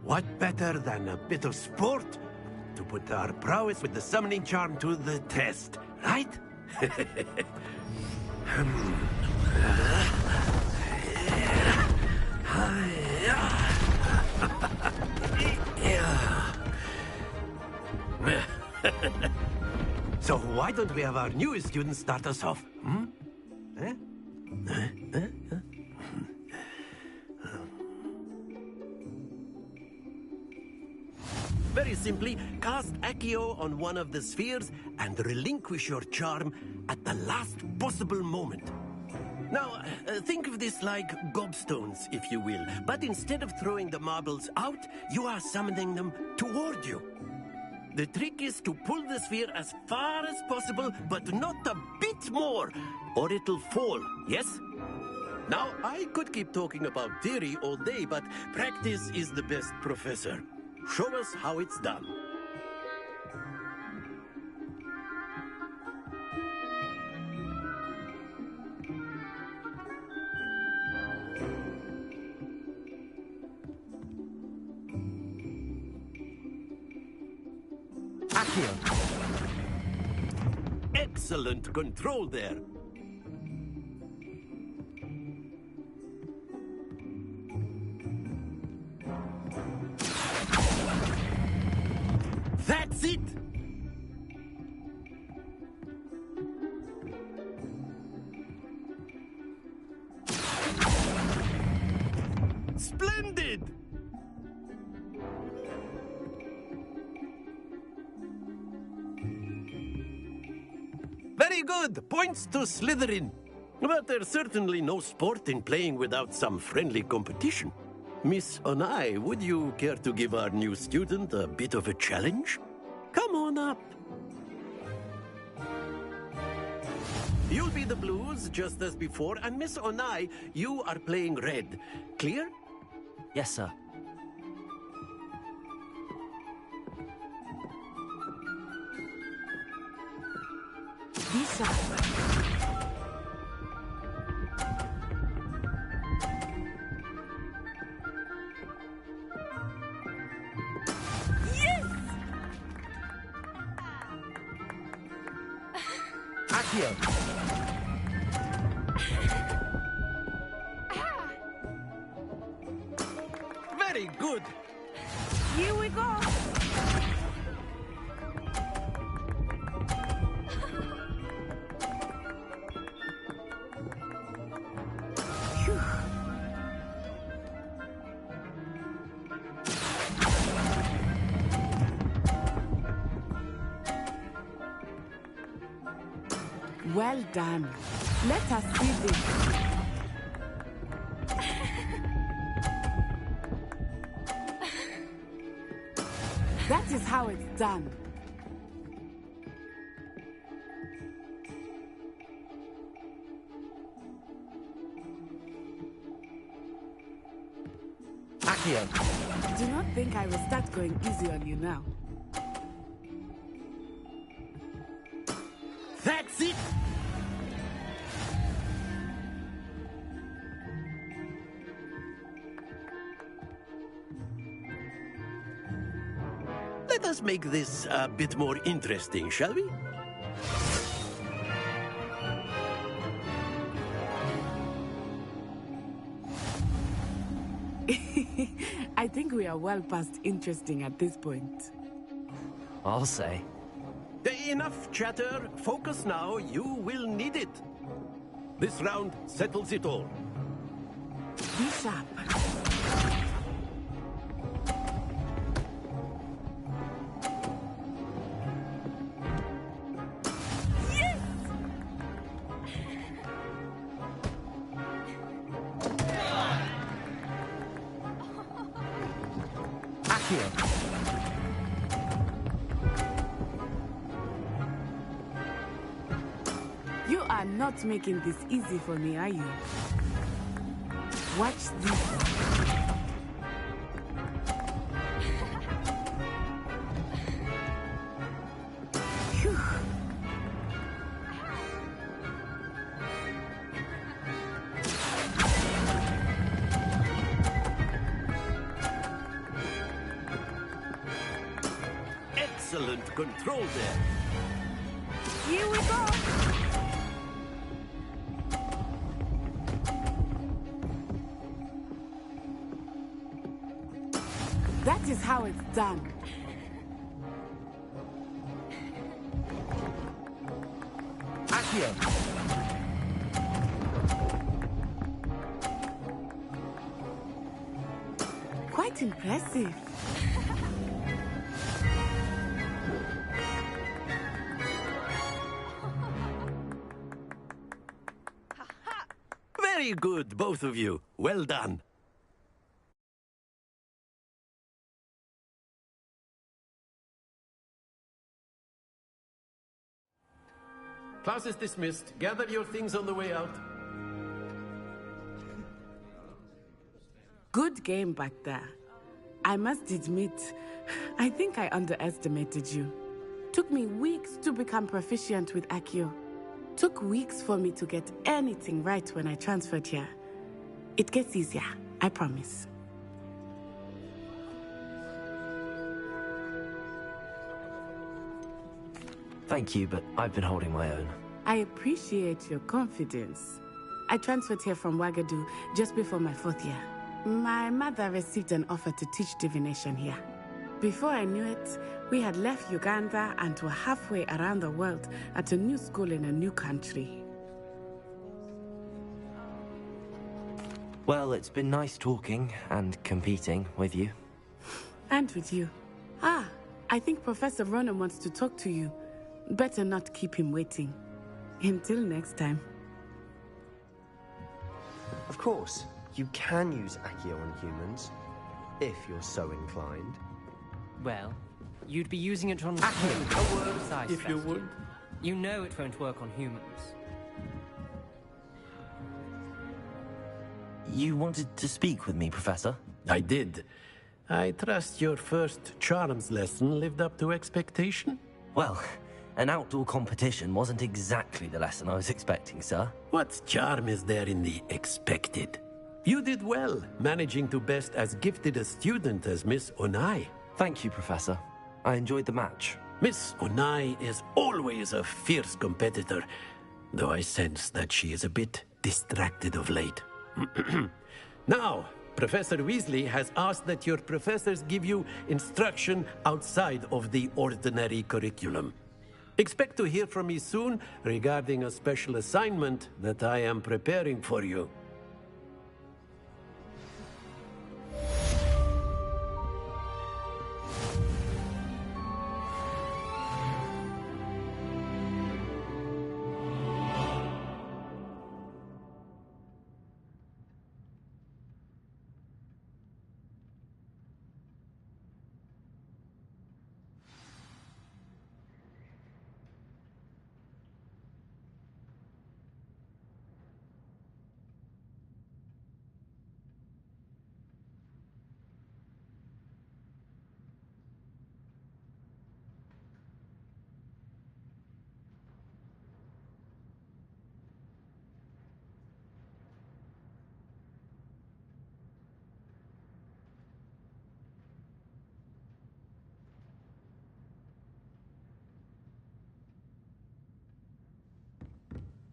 What better than a bit of sport to put our prowess with the summoning charm to the test, right? So why don't we have our newest student start us off? Eh? Very simply, cast Accio on one of the spheres and relinquish your charm at the last possible moment. Now, think of this like gobstones, if you will. But instead of throwing the marbles out, you are summoning them toward you. The trick is to pull the sphere as far as possible, but not a bit more, or it'll fall, yes? Now, I could keep talking about theory all day, but practice is the best professor. Show us how it's done. Accio. Excellent control there. That's it! Splendid! Very good! Points to Slytherin. But there's certainly no sport in playing without some friendly competition. Miss Onai, would you care to give our new student a bit of a challenge? Come on up. You'll be the blues, just as before, and Miss Onai, you are playing red. Clear? Yes, sir. Lisa. Accio. Very good. Here we go. Well done. Let us see this. That is how it's done. Accio. Do not think I will start going easy on you now. That's it! Let us make this a bit more interesting, shall we? I think we are well past interesting at this point. I'll say. Enough chatter. Focus now. You will need it. This round settles it all. Be sharp. You are not making this easy for me, are you? Watch this. Phew. control there. Here we go. That is how it's done. Accio! Quite impressive. Very good, both of you. Well done. Class is dismissed. Gather your things on the way out. Good game back there. I must admit, I think I underestimated you. Took me weeks to become proficient with Accio. Took weeks for me to get anything right when I transferred here. It gets easier, I promise. Thank you, but I've been holding my own. I appreciate your confidence. I transferred here from Wagadu just before my 4th year. My mother received an offer to teach divination here. Before I knew it, we had left Uganda and were halfway around the world at a new school in a new country. Well, it's been nice talking and competing with you. And with you. Ah, I think Professor Ronan wants to talk to you. Better not keep him waiting. Until next time. Of course, you can use Accio on humans, if you're so inclined. Well, you'd be using it on A word, if you would. You know it won't work on humans. You wanted to speak with me, Professor? I did. I trust your first charms lesson lived up to expectation? Well, an outdoor competition wasn't exactly the lesson I was expecting, sir. What charm is there in the expected? You did well, managing to best as gifted a student as Miss Onai. Thank you, Professor. I enjoyed the match. Miss Onai is always a fierce competitor, though I sense that she is a bit distracted of late. Now, Professor Weasley has asked that your professors give you instruction outside of the ordinary curriculum. Expect to hear from me soon regarding a special assignment that I am preparing for you.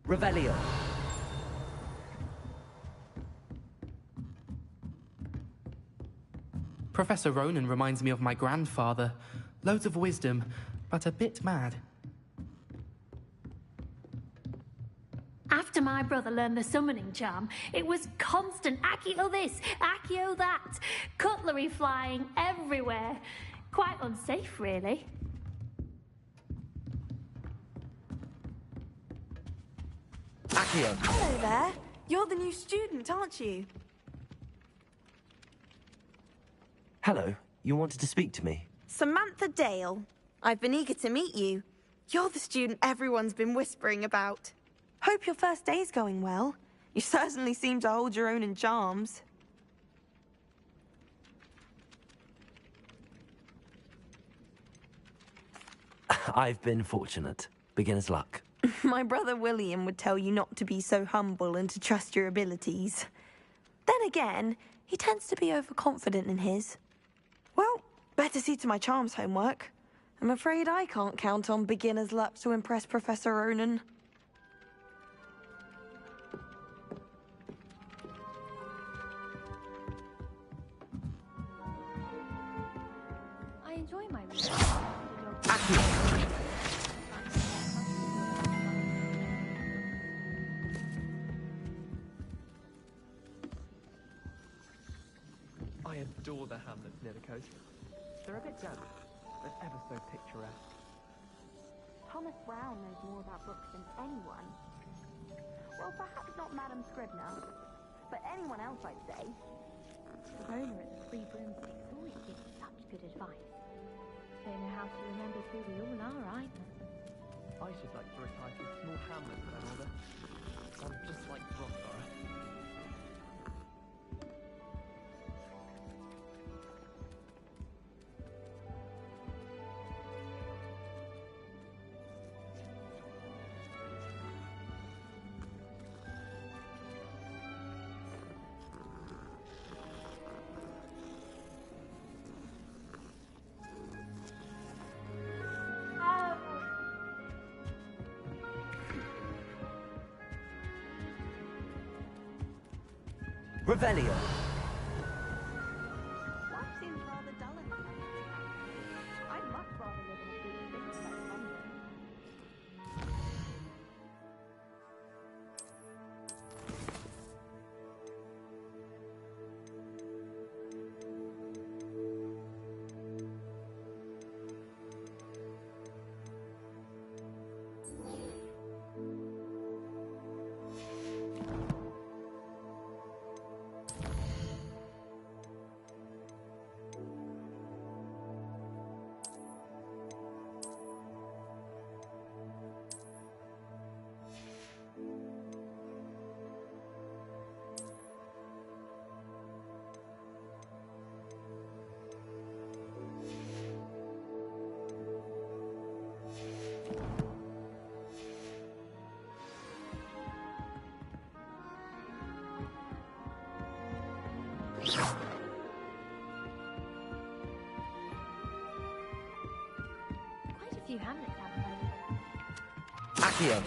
Revelio. Professor Ronan reminds me of my grandfather. Loads of wisdom, but a bit mad. After my brother learned the summoning charm, it was constant Accio this, Accio that, cutlery flying everywhere. Quite unsafe, really. Accio. Hello there. You're the new student, aren't you? Hello. You wanted to speak to me? Samantha Dale. I've been eager to meet you. You're the student everyone's been whispering about. Hope your first day's going well. You certainly seem to hold your own in charms. I've been fortunate. Beginner's luck. My brother William would tell you not to be so humble and to trust your abilities. Then again, he tends to be overconfident in his. Well, better see to my charms homework. I'm afraid I can't count on beginner's luck to impress Professor Ronan. I enjoy my I adore the hamlets near the coast. They're a bit damp, but ever so picturesque. Thomas Brown knows more about books than anyone. Well, perhaps not Madame Scribner, but anyone else, I'd say. The owner at the Free Broomsticks always gives such good advice. They know how to remember who we all are either. I should like to retire to a small hamlet when I'm older. I'm just like Rothborough. Revelio. Life seems rather dull in the I'd much rather live in a big city like London. Quite a few hamlets out there. Accio.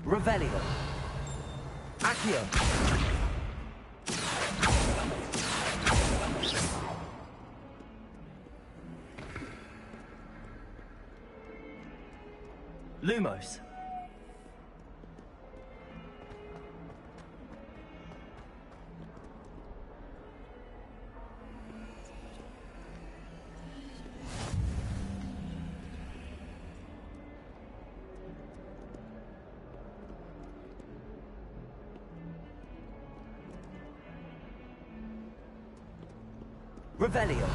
Revelio. Accio. Lumos. Revelio.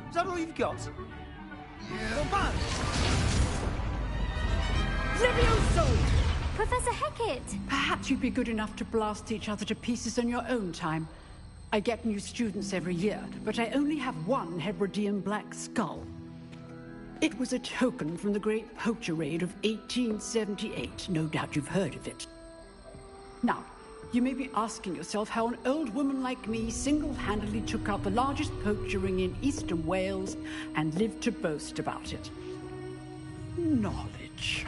Is that all you've got? Yeah. Levioso! Professor Hecat! Perhaps you'd be good enough to blast each other to pieces on your own time. I get new students every year, but I only have one Hebridean black skull. It was a token from the Great Poacher Raid of 1878. No doubt you've heard of it. Now, you may be asking yourself how an old woman like me single-handedly took out the largest poacher ring in eastern Wales and lived to boast about it. Knowledge.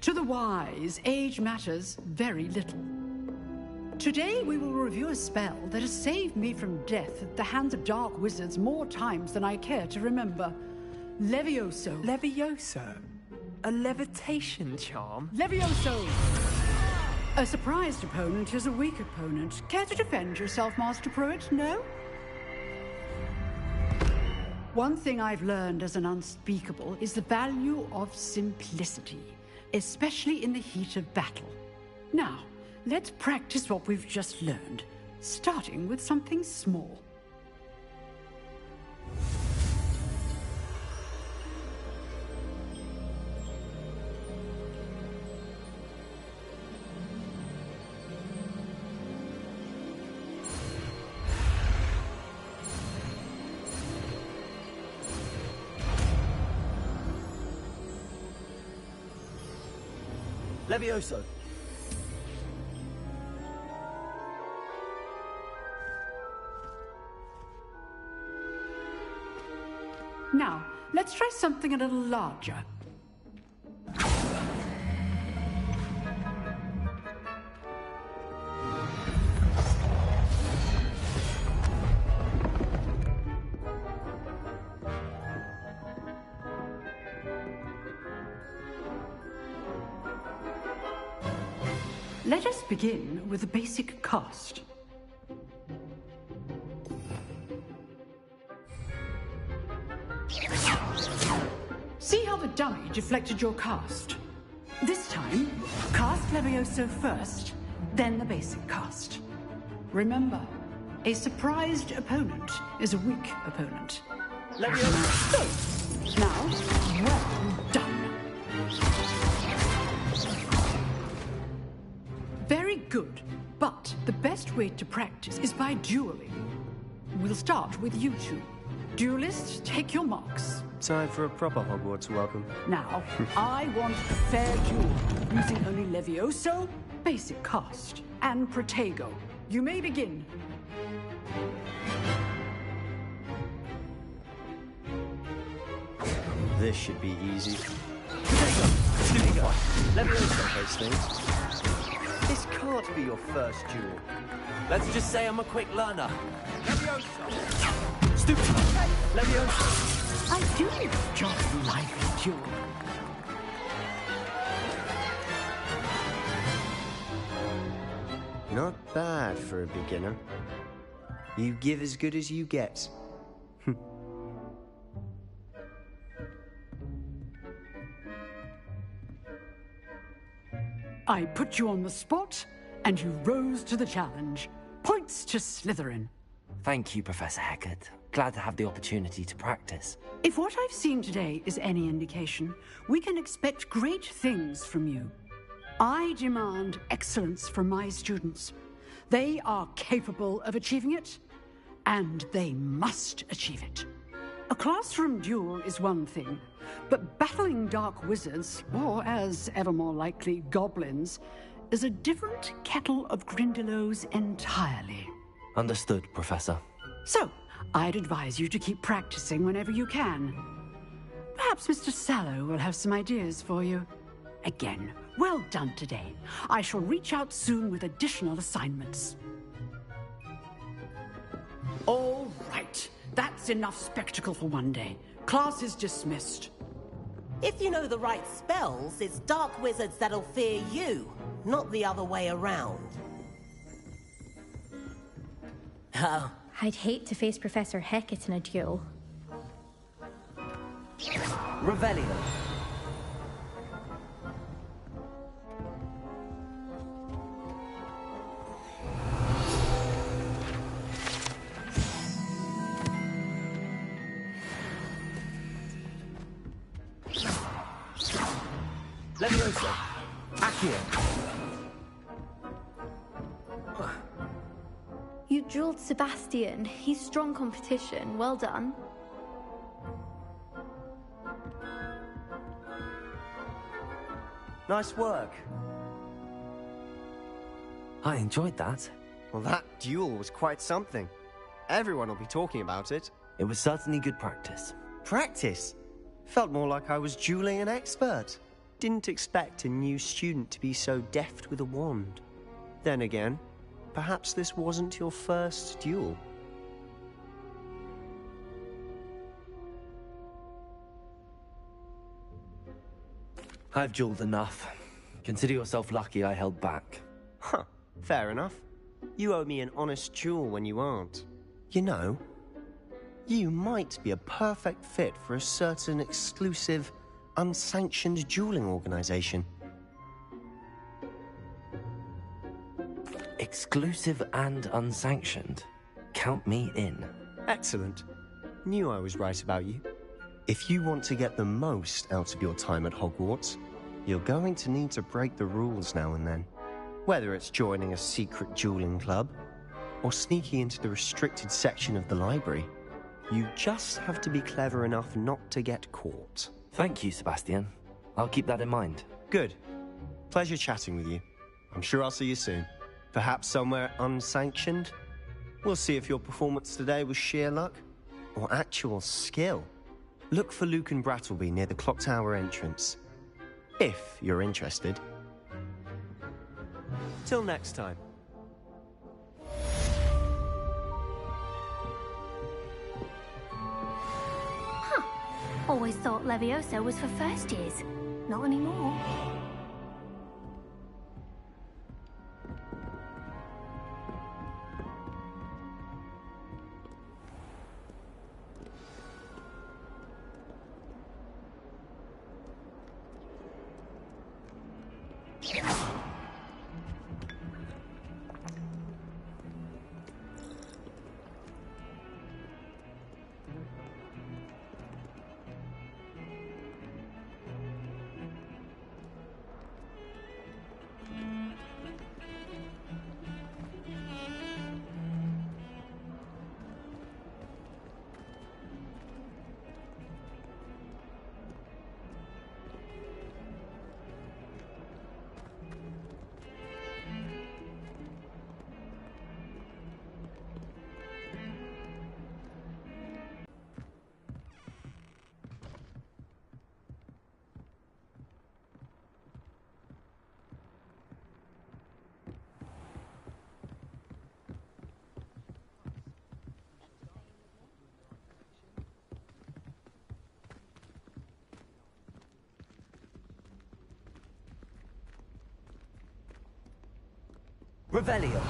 To the wise, age matters very little. Today we will review a spell that has saved me from death at the hands of dark wizards more times than I care to remember. Levioso. Levioso? A levitation charm? Levioso! A surprised opponent is a weak opponent. Care to defend yourself, Master Pruitt? No? One thing I've learned as an unspeakable is the value of simplicity, especially in the heat of battle. Now, let's practice what we've just learned, starting with something small. Levioso. Now, let's try something a little larger. Let us begin with the basic cast. See how the dummy deflected your cast? This time, cast Levioso first, then the basic cast. Remember, a surprised opponent is a weak opponent. Levioso! Now, well done. Very good, but the best way to practice is by dueling. We'll start with you two. Duelists, take your marks. Time for a proper Hogwarts welcome. Now, I want a fair duel, using only Levioso, basic cast, and Protego. You may begin. This should be easy. This can't be your first duel. Let's just say I'm a quick learner. I do enjoy a lively duel. Not bad for a beginner. You give as good as you get. I put you on the spot, and you rose to the challenge. Points to Slytherin. Thank you, Professor Hecat. Glad to have the opportunity to practice. If what I've seen today is any indication, we can expect great things from you. I demand excellence from my students. They are capable of achieving it, and they must achieve it. A classroom duel is one thing, but battling dark wizards, or as ever more likely, goblins, is a different kettle of Grindylows entirely. Understood, Professor. So, I'd advise you to keep practicing whenever you can. Perhaps Mr. Sallow will have some ideas for you. Again, well done today. I shall reach out soon with additional assignments. All right. That's enough spectacle for one day. Class is dismissed. If you know the right spells, it's dark wizards that'll fear you, not the other way around. Oh. I'd hate to face Professor Hecat in a duel. Revelio. Leviosa. Accio. You dueled Sebastian. He's strong competition. Well done. Nice work. I enjoyed that. Well, that duel was quite something. Everyone will be talking about it. It was certainly good practice. Practice? Felt more like I was dueling an expert. Didn't expect a new student to be so deft with a wand. Then again, perhaps this wasn't your first duel. I've dueled enough. Consider yourself lucky I held back. Huh, fair enough. You owe me an honest duel when you aren't. You know, you might be a perfect fit for a certain exclusive, unsanctioned dueling organization. Exclusive and unsanctioned. Count me in. Excellent. Knew I was right about you. If you want to get the most out of your time at Hogwarts, you're going to need to break the rules now and then. Whether it's joining a secret dueling club, or sneaking into the restricted section of the library, you just have to be clever enough not to get caught. Thank you, Sebastian. I'll keep that in mind. Good. Pleasure chatting with you. I'm sure I'll see you soon. Perhaps somewhere unsanctioned? We'll see if your performance today was sheer luck or actual skill. Look for Luke and Brattleby near the clock tower entrance, if you're interested. Till next time. Huh. Always thought Leviosa was for first years. Not anymore. Revelio.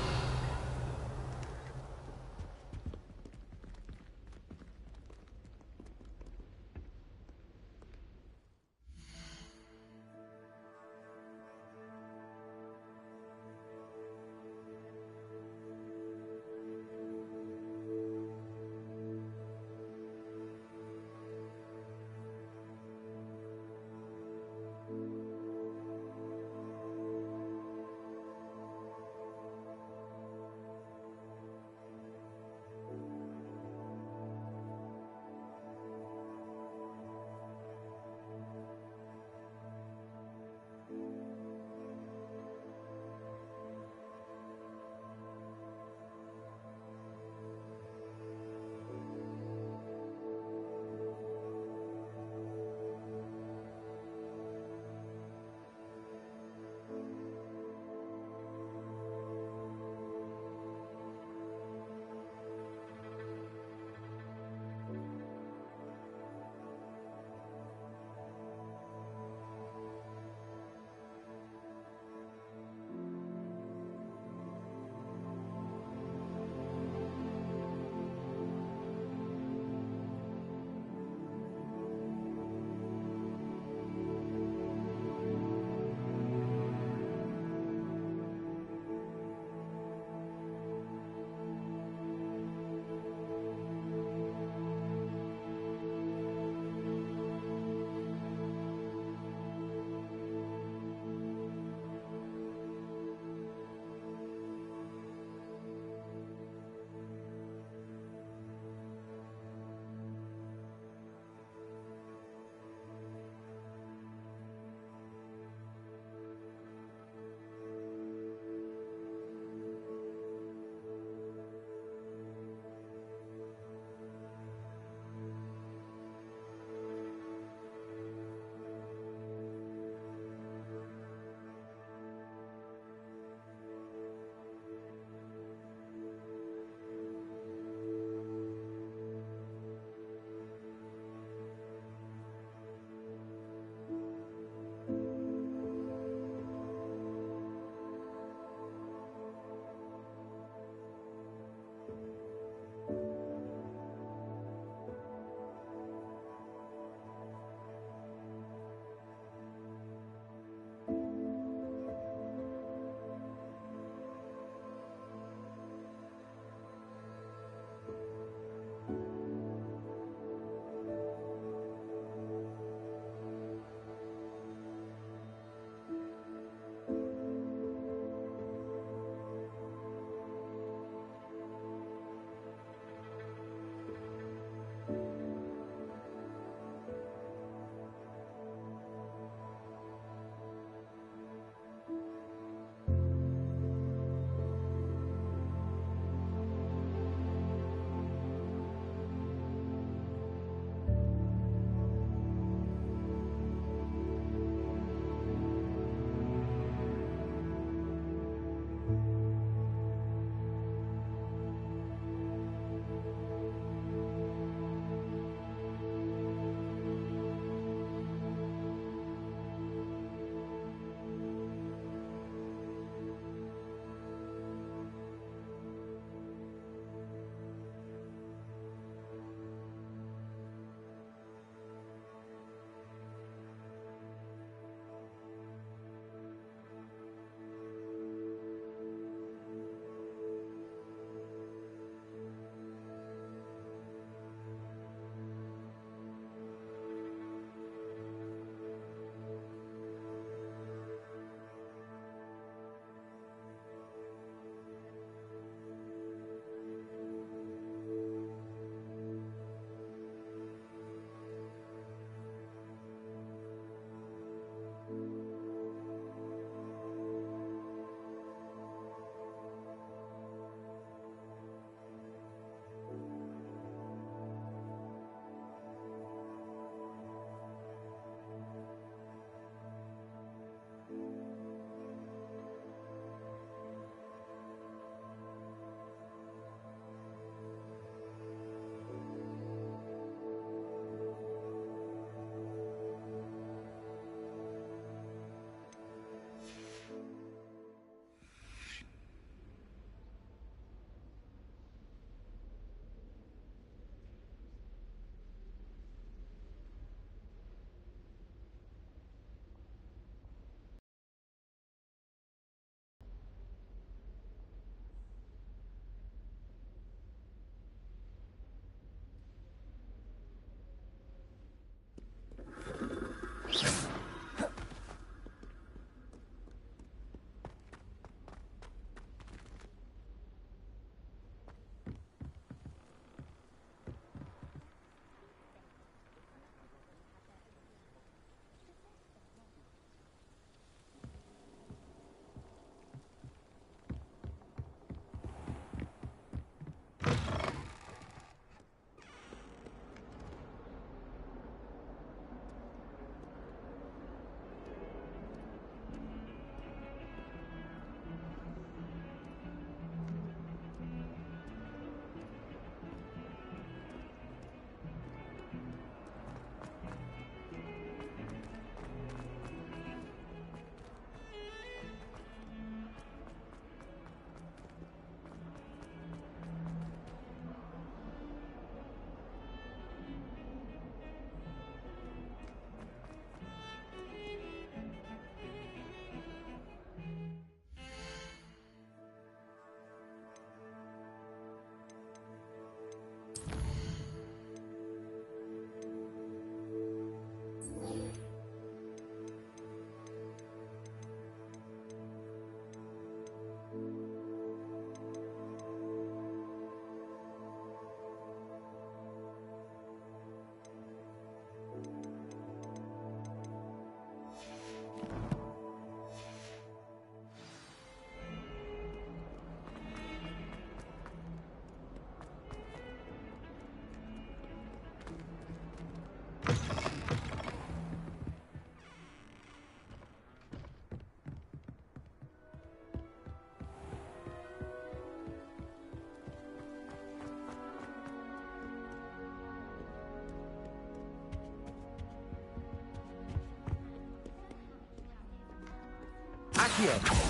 Accio.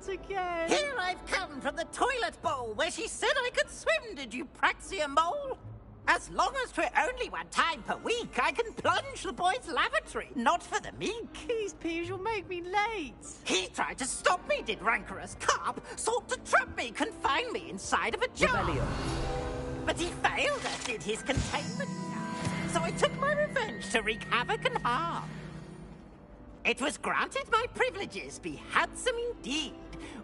Again. Here I've come from the toilet bowl where she said I could swim, did you praxia mole? As long as 'twere only one time per week, I can plunge the boy's lavatory, not for the meek. Keys, Peas, you'll make me late. He tried to stop me, did rancorous carp, sought to trap me, confine me inside of a jar. Rebellion. But he failed us, did his containment jar. So I took my revenge to wreak havoc and harm. It was granted my privileges be handsome indeed,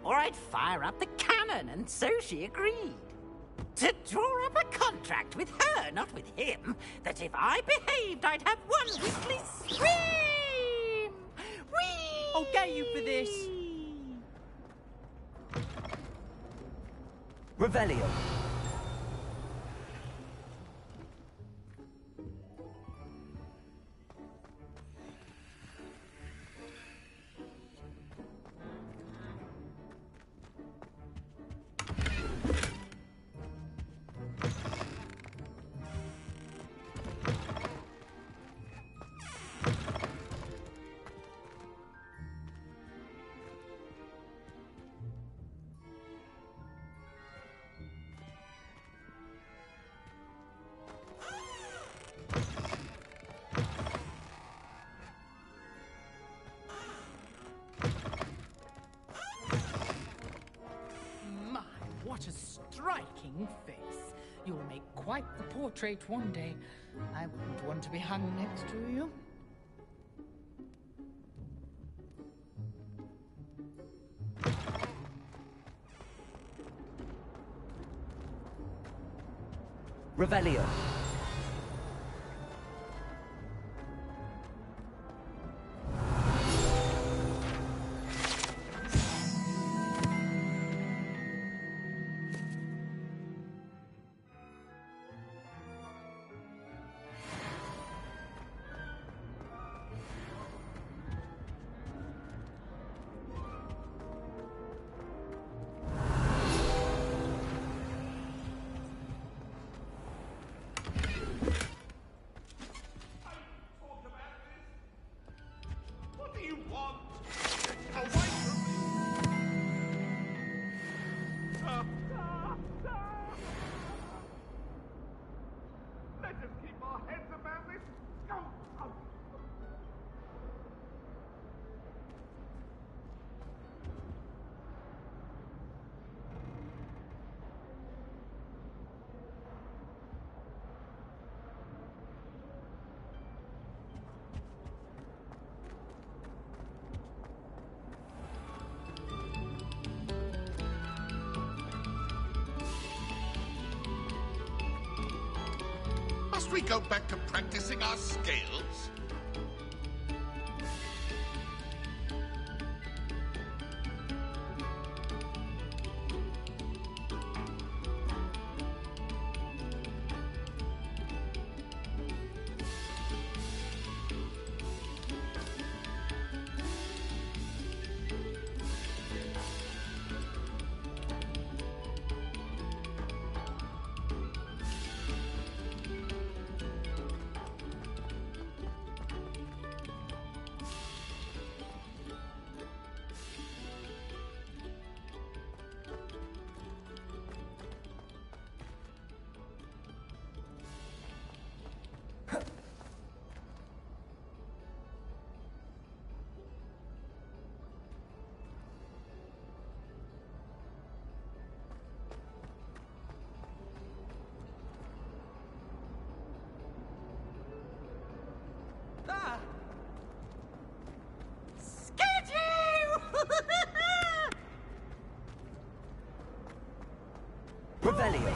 or I'd fire up the cannon, and so she agreed. To draw up a contract with her, not with him, that if I behaved, I'd have one weekly swim! Whee! I'll get you for this. Revelio. What a striking face. You'll make quite the portrait one day. I wouldn't want to be hung next to you. Revelio. Let us keep our heads about this. Go! Oh. Must we go back to practicing our scales? Ah! Scared you! Revelio.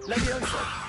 Leviosa.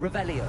Revelio.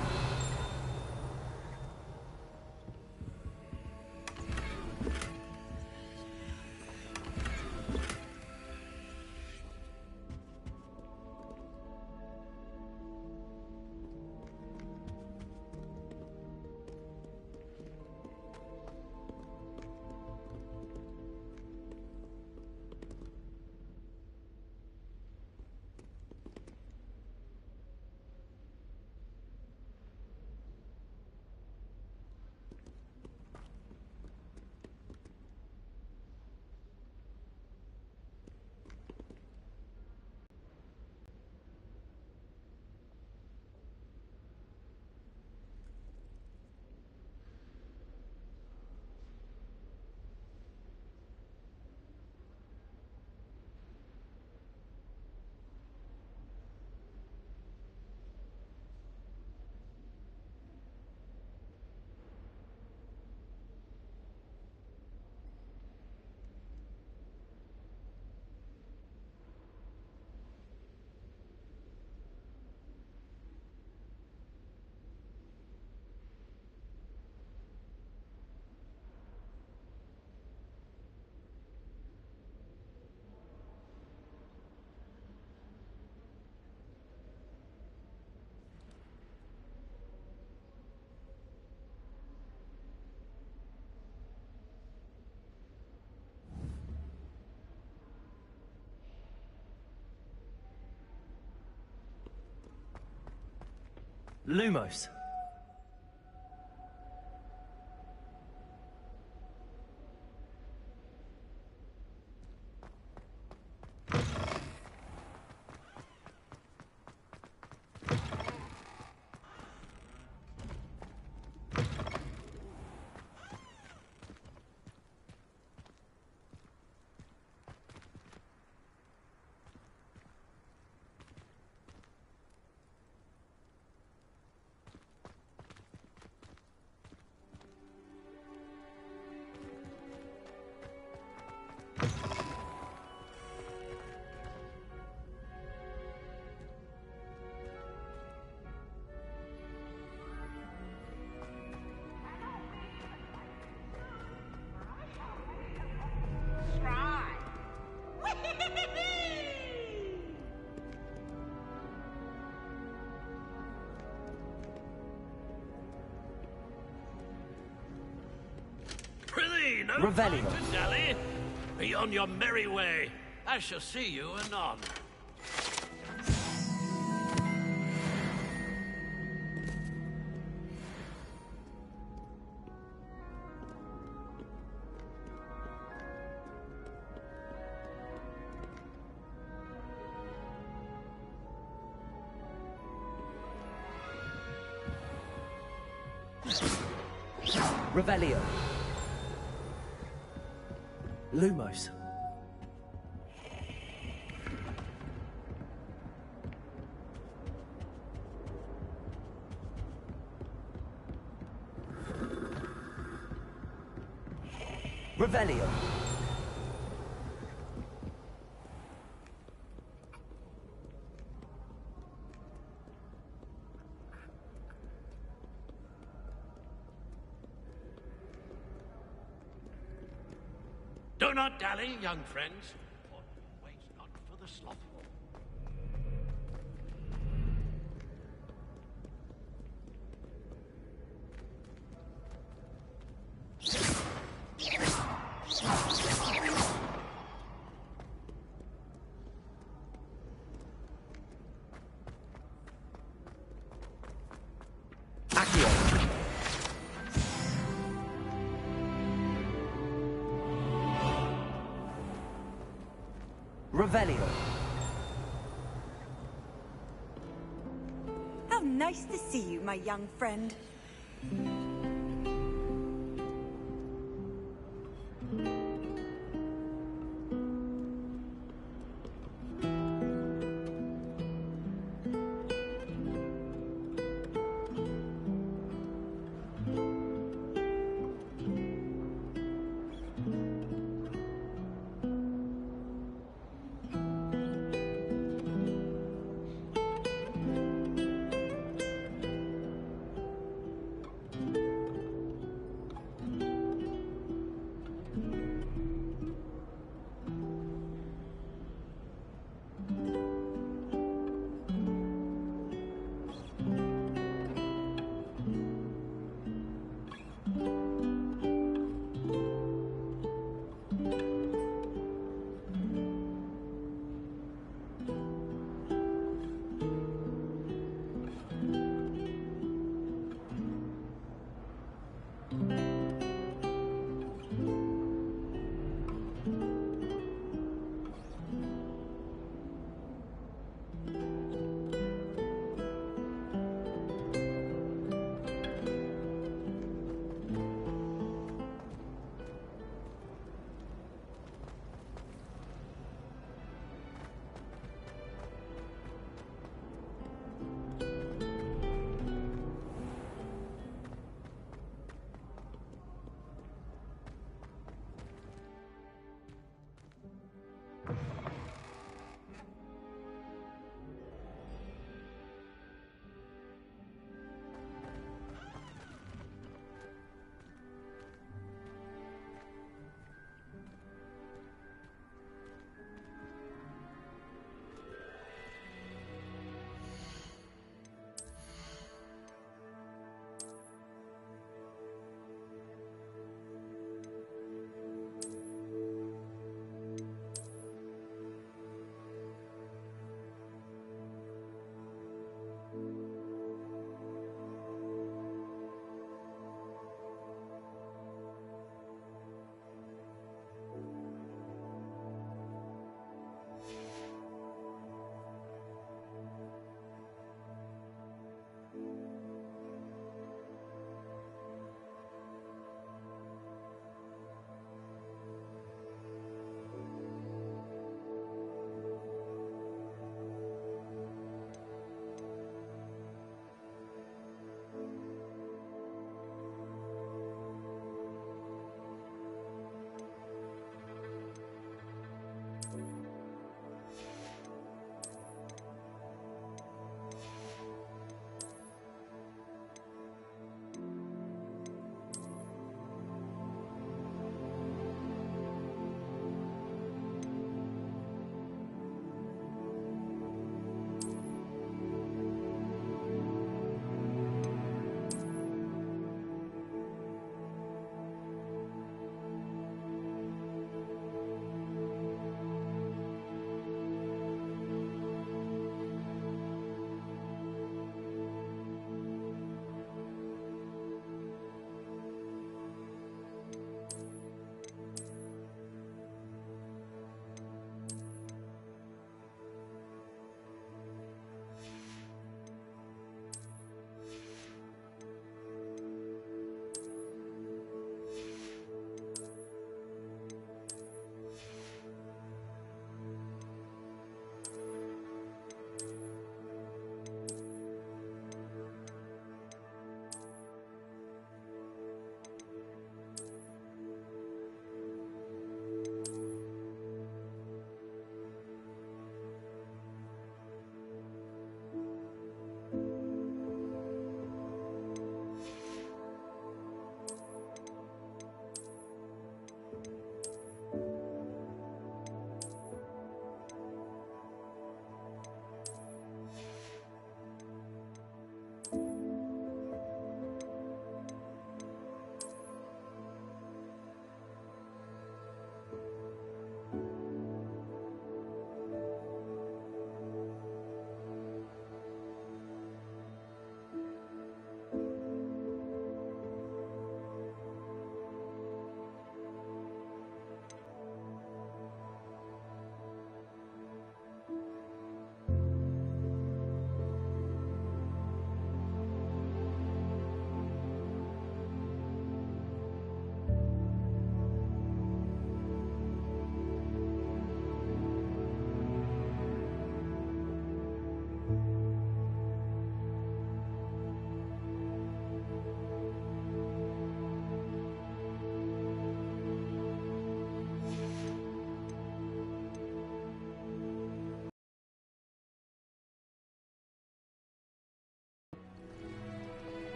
Lumos. Prithee, no Revelio. time to dally. Be on your merry way. I shall see you anon. Revelio. Lumos. Revelio. Do not dally, young friends. Or wait not for the slothful. Revelio. How nice to see you, my young friend.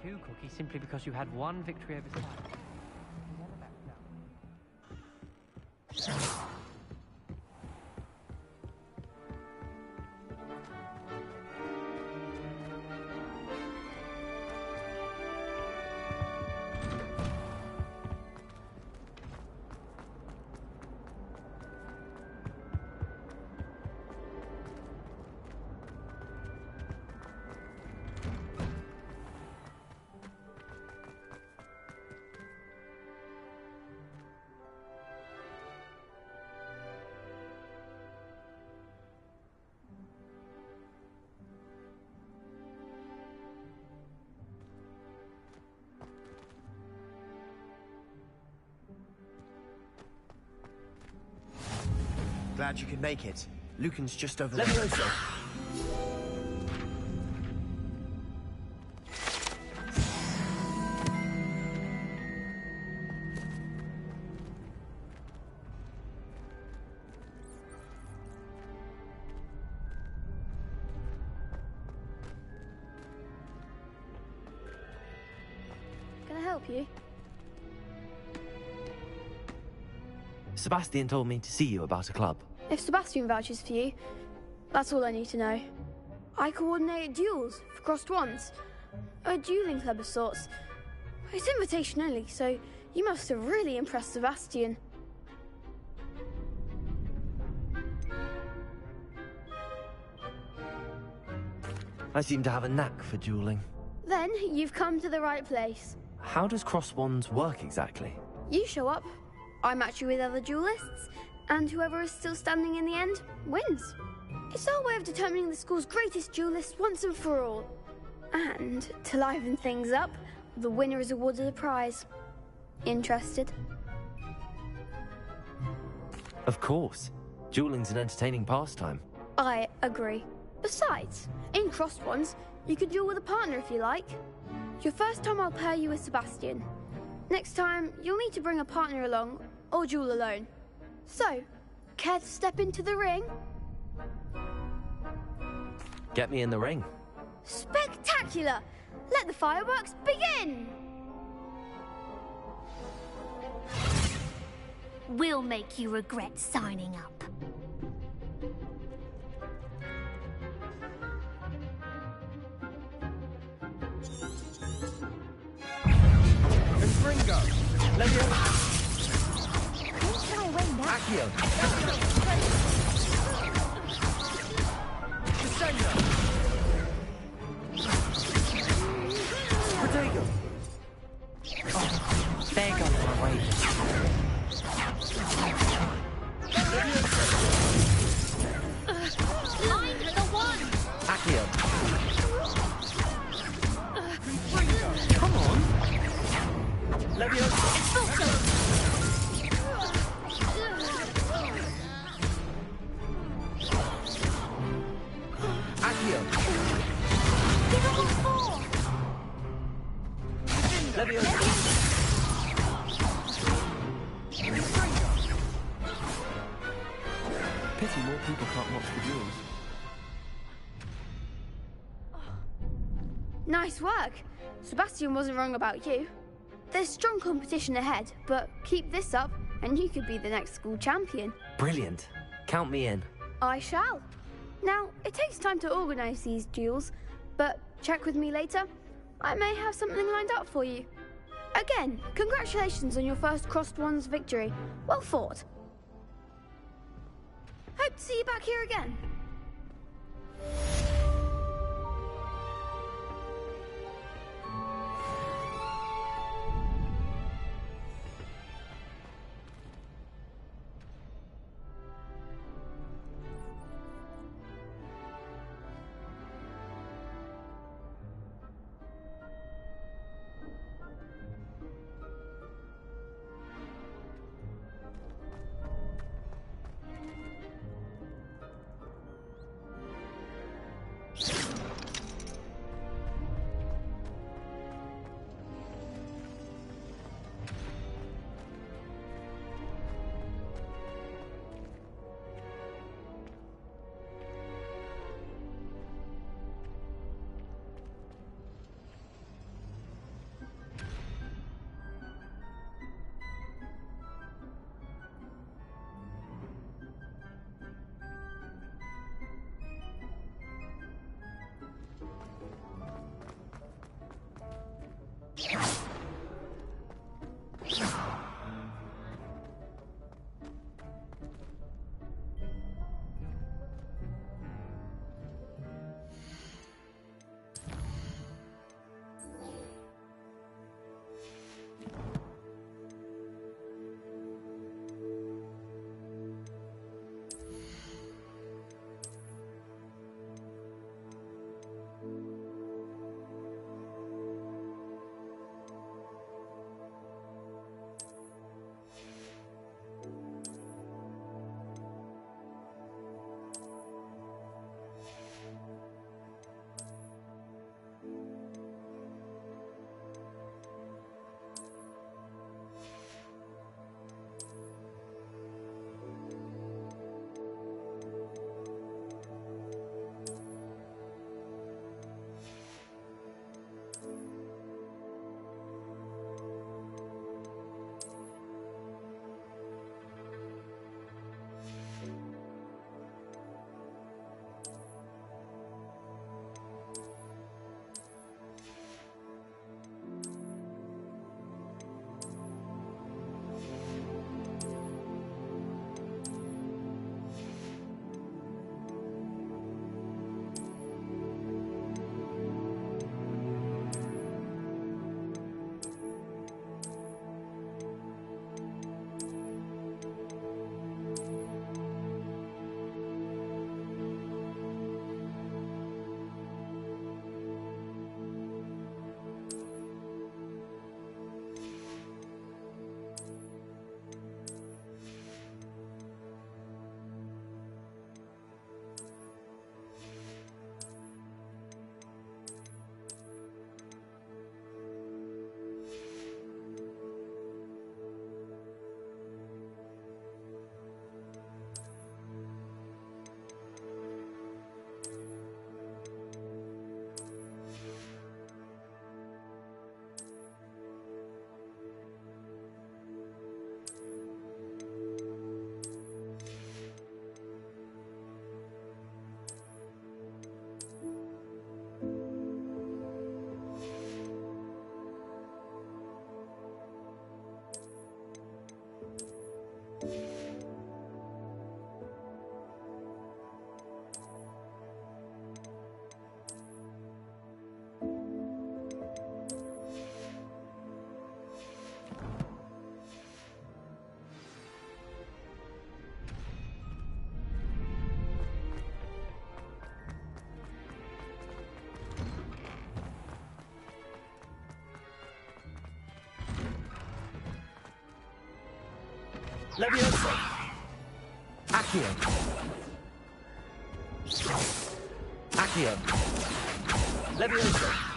too cocky simply because you had one victory over Spike. Never back down. Glad you could make it. Lucan's just over there. Levioso! Can I help you? Sebastian told me to see you about a club. If Sebastian vouches for you, that's all I need to know. I coordinate duels for crossed wands. A dueling club of sorts. It's invitation only, so you must have really impressed Sebastian. I seem to have a knack for dueling. Then you've come to the right place. How does cross wands work exactly? You show up, I match you with other duelists, and whoever is still standing in the end wins. It's our way of determining the school's greatest duelist once and for all. And to liven things up, the winner is awarded a prize. Interested? Of course. Dueling's an entertaining pastime. I agree. Besides, in crossed ones, you could duel with a partner if you like. Your first time I'll pair you with Sebastian. Next time, you'll need to bring a partner along, or duel alone. So, care to step into the ring? Get me in the ring. Spectacular! Let the fireworks begin! We'll make you regret signing up. Ringo! Levioso! Try win that. Accio! Crescendo! Protego! Oh, there goes my way. Line the one! Accio! Come on! Levioso! Accio! Give up on four! Levioso! Pity more people can't watch the duels. Nice work. Sebastian wasn't wrong about you. There's strong competition ahead, but keep this up and you could be the next school champion. Brilliant. Count me in. I shall. Now, it takes time to organise these duels, but check with me later. I may have something lined up for you. Again, congratulations on your first crossed wands victory. Well fought. Hope to see you back here again. Leviosa! Accio! Accio! Leviosa!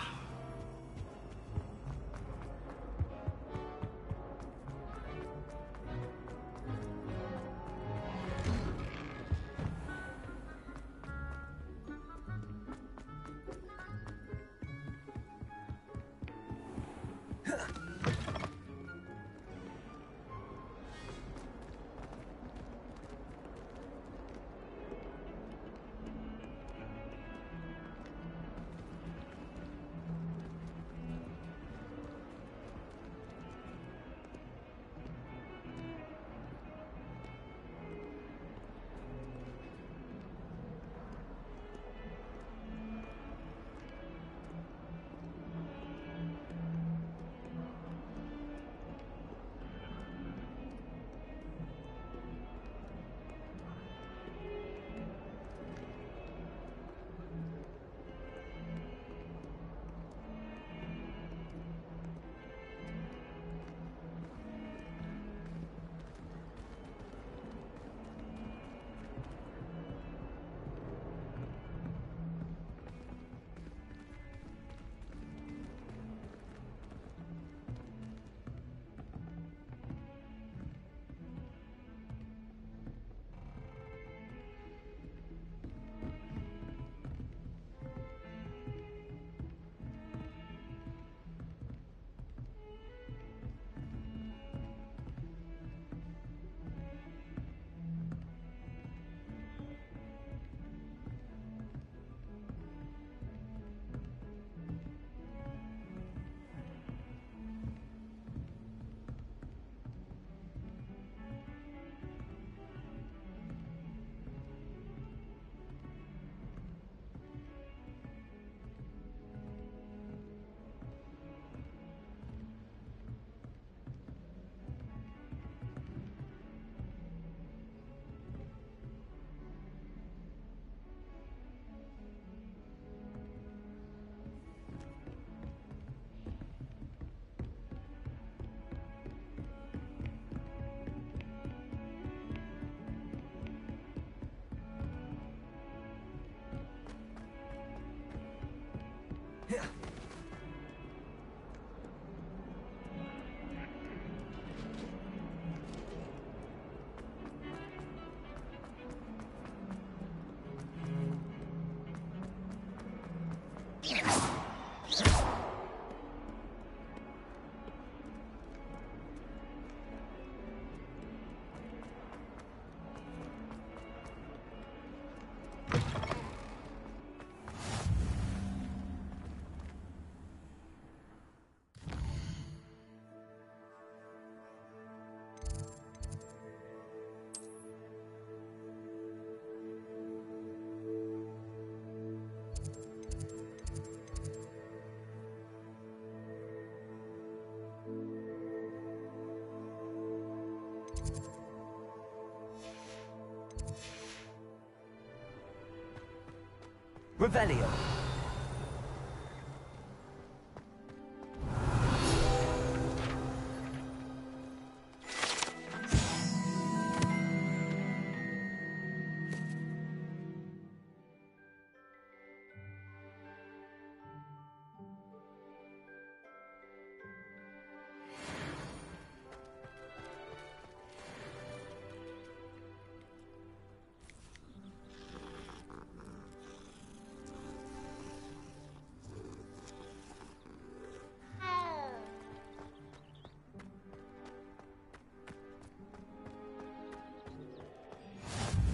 Revelio.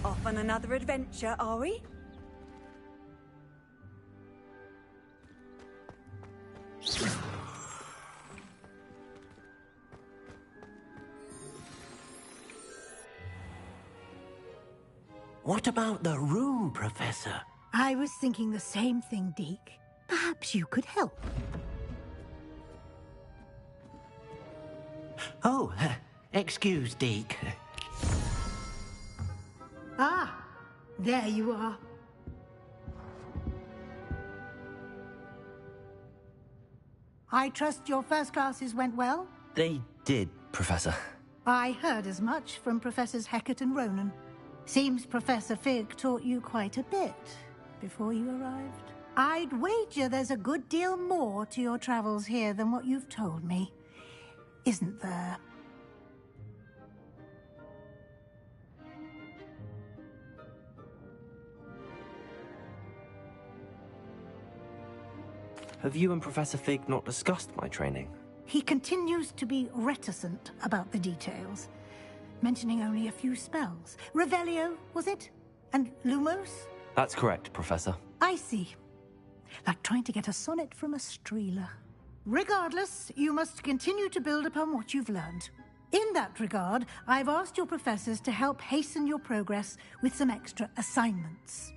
Off on another adventure, are we? What about the room, Professor? I was thinking the same thing, Deke. Perhaps you could help. Oh, excuse, Deke. Ah, there you are. I trust your first classes went well? They did, Professor. I heard as much from Professors Hecat and Ronan. Seems Professor Fig taught you quite a bit before you arrived. I'd wager there's a good deal more to your travels here than what you've told me. Isn't there? Have you and Professor Fig not discussed my training? He continues to be reticent about the details, mentioning only a few spells. Revelio, was it? And Lumos? That's correct, Professor. I see. Like trying to get a sonnet from a streeler. Regardless, you must continue to build upon what you've learned. In that regard, I've asked your professors to help hasten your progress with some extra assignments.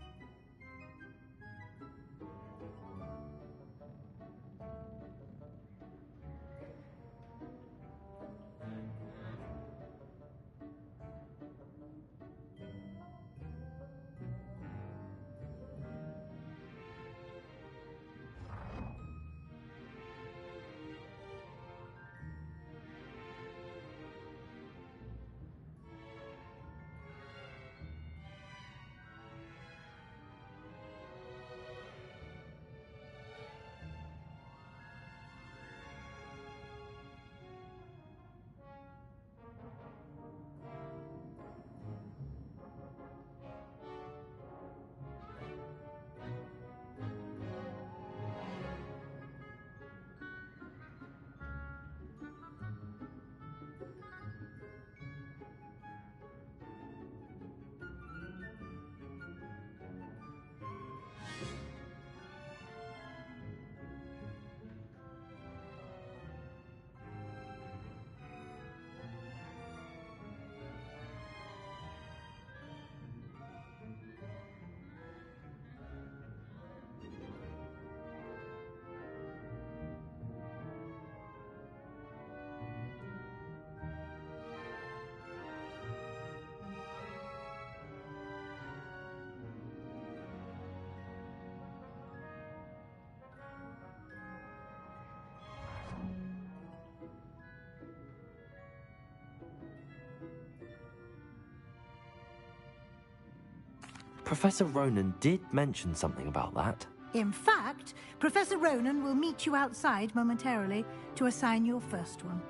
Professor Ronan did mention something about that. In fact, Professor Ronan will meet you outside momentarily to assign your first one.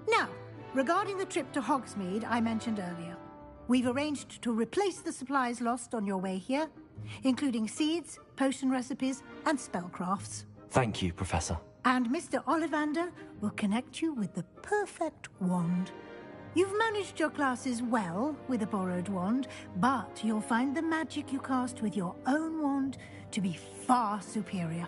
Now, regarding the trip to Hogsmeade I mentioned earlier, we've arranged to replace the supplies lost on your way here, including seeds, potion recipes, and spellcrafts. Thank you, Professor. And Mr. Ollivander will connect you with the perfect wand. You've managed your classes well with a borrowed wand, but you'll find the magic you cast with your own wand to be far superior.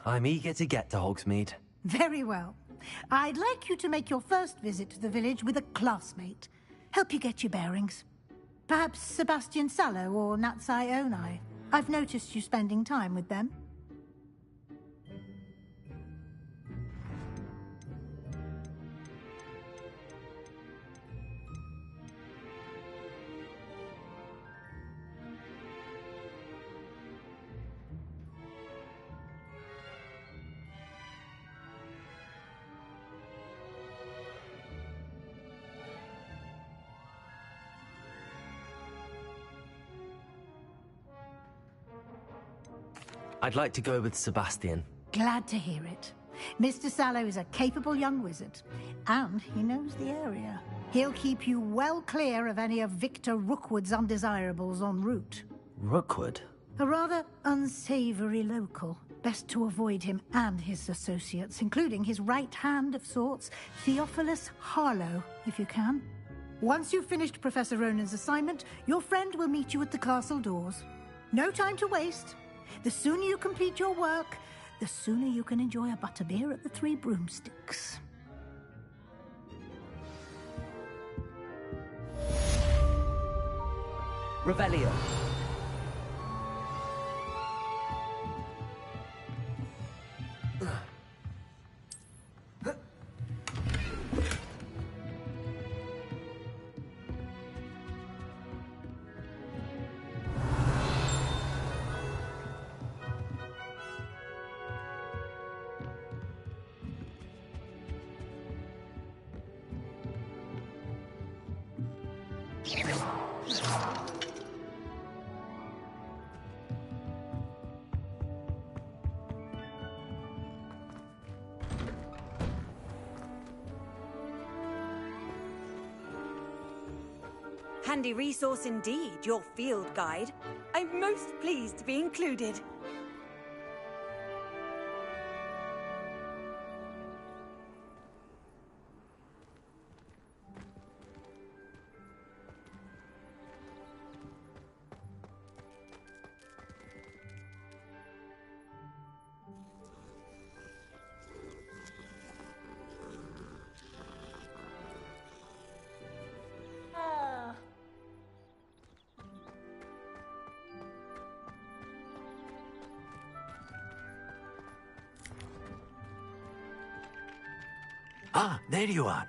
I'm eager to get to Hogsmeade. Very well. I'd like you to make your first visit to the village with a classmate. Help you get your bearings. Perhaps Sebastian Sallow or Natsai Onai. I've noticed you spending time with them. I'd like to go with Sebastian. Glad to hear it. Mr. Sallow is a capable young wizard, and he knows the area. He'll keep you well clear of any of Victor Rookwood's undesirables en route. Rookwood? A rather unsavory local. Best to avoid him and his associates, including his right hand of sorts, Theophilus Harlow, if you can. Once you've finished Professor Ronan's assignment, your friend will meet you at the castle doors. No time to waste. The sooner you complete your work, the sooner you can enjoy a butterbeer at the Three Broomsticks. Revelio. Handy resource indeed, your field guide. I'm most pleased to be included. Ah, there you are.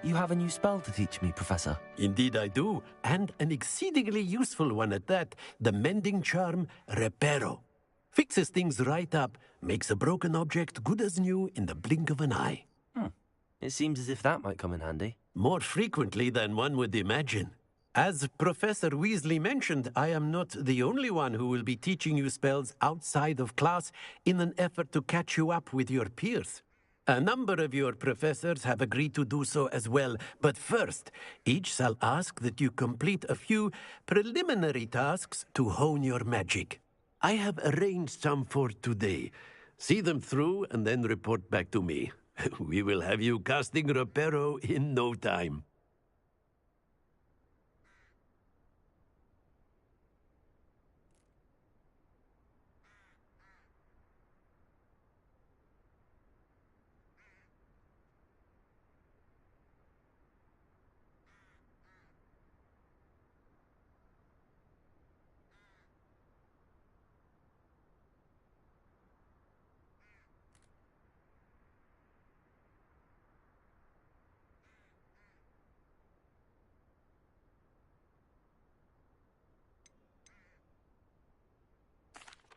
You have a new spell to teach me, Professor. Indeed I do, and an exceedingly useful one at that, the mending charm Reparo. Fixes things right up, makes a broken object good as new in the blink of an eye. It seems as if that might come in handy. More frequently than one would imagine. As Professor Weasley mentioned, I am not the only one who will be teaching you spells outside of class in an effort to catch you up with your peers. A number of your professors have agreed to do so as well, but first, each shall ask that you complete a few preliminary tasks to hone your magic. I have arranged some for today. See them through and then report back to me. We will have you casting Reparo in no time.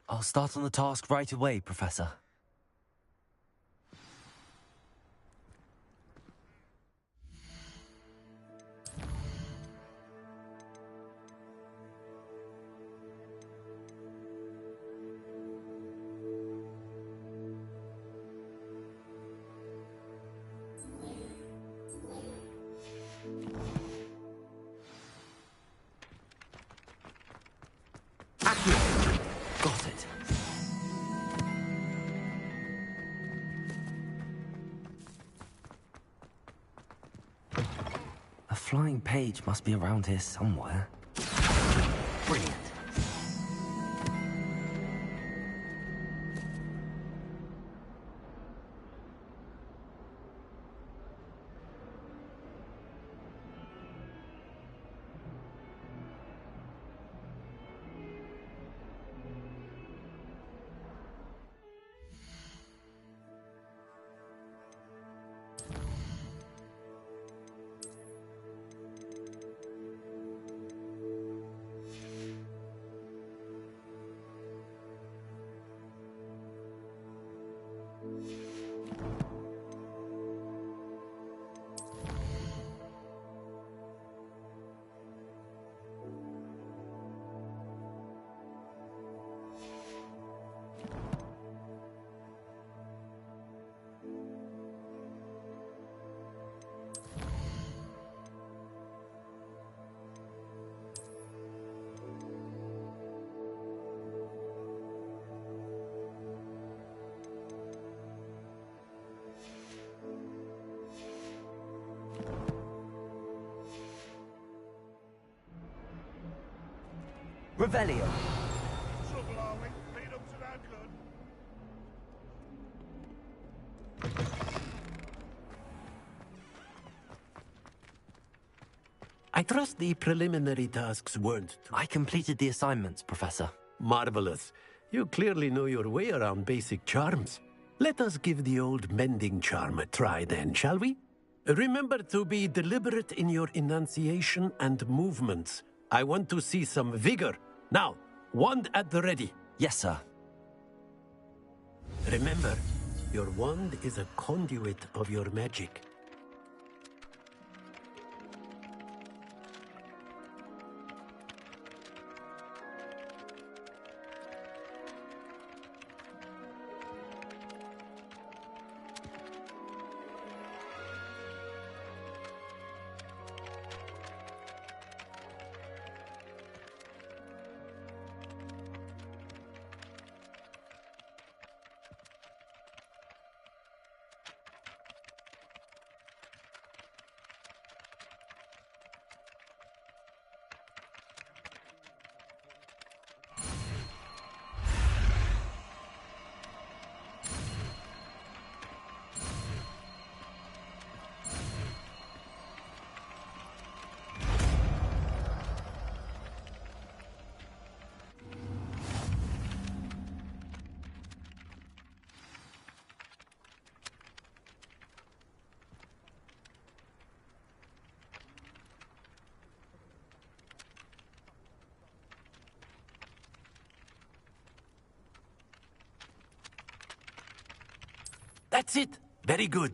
I'll start on the task right away, Professor. Got it. A flying page must be around here somewhere. Brilliant. Revelio. Trouble, are we? Lead up to no good. I trust the preliminary tasks weren't... I completed the assignments, Professor. Marvelous. You clearly know your way around basic charms. Let us give the old mending charm a try then, shall we? Remember to be deliberate in your enunciation and movements. I want to see some vigor. Now, wand at the ready. Yes, sir. Remember, your wand is a conduit of your magic. That's it. Very good.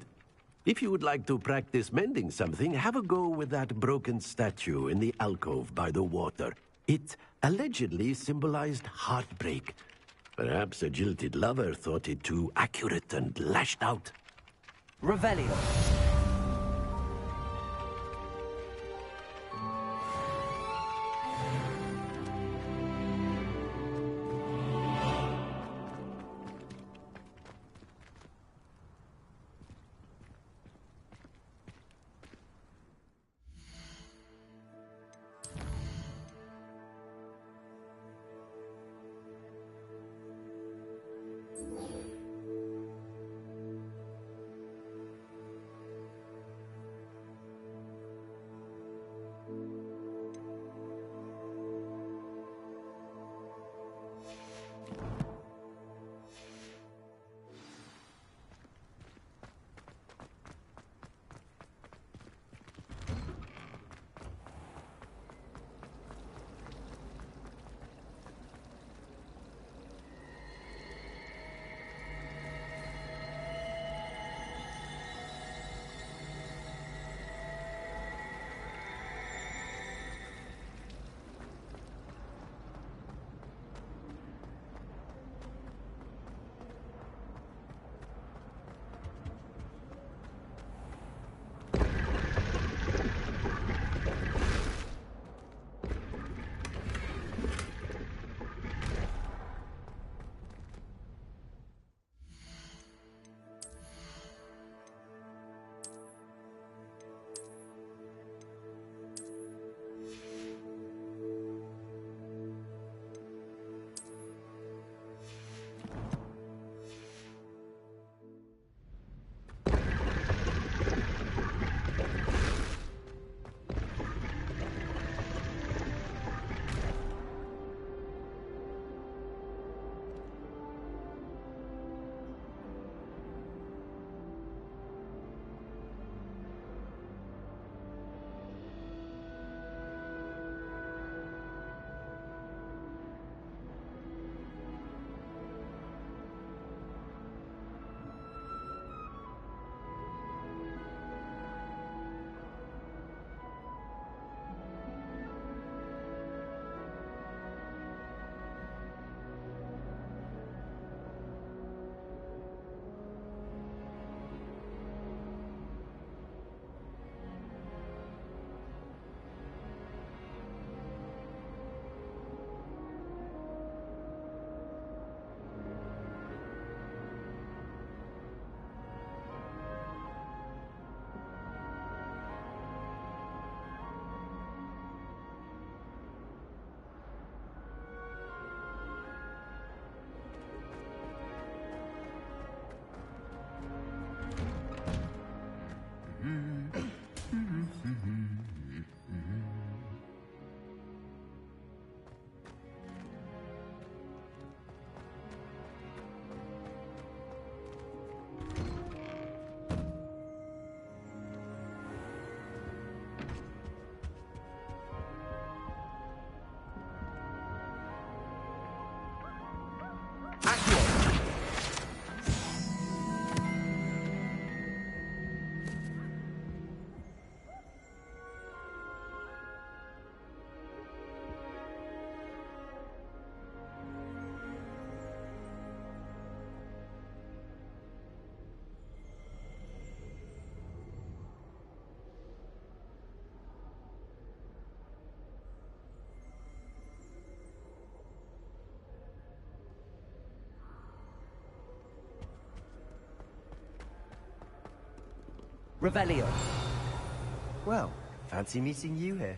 If you would like to practice mending something, have a go with that broken statue in the alcove by the water. It allegedly symbolized heartbreak. Perhaps a jilted lover thought it too accurate and lashed out. Revelio. Revelio. Well, fancy meeting you here.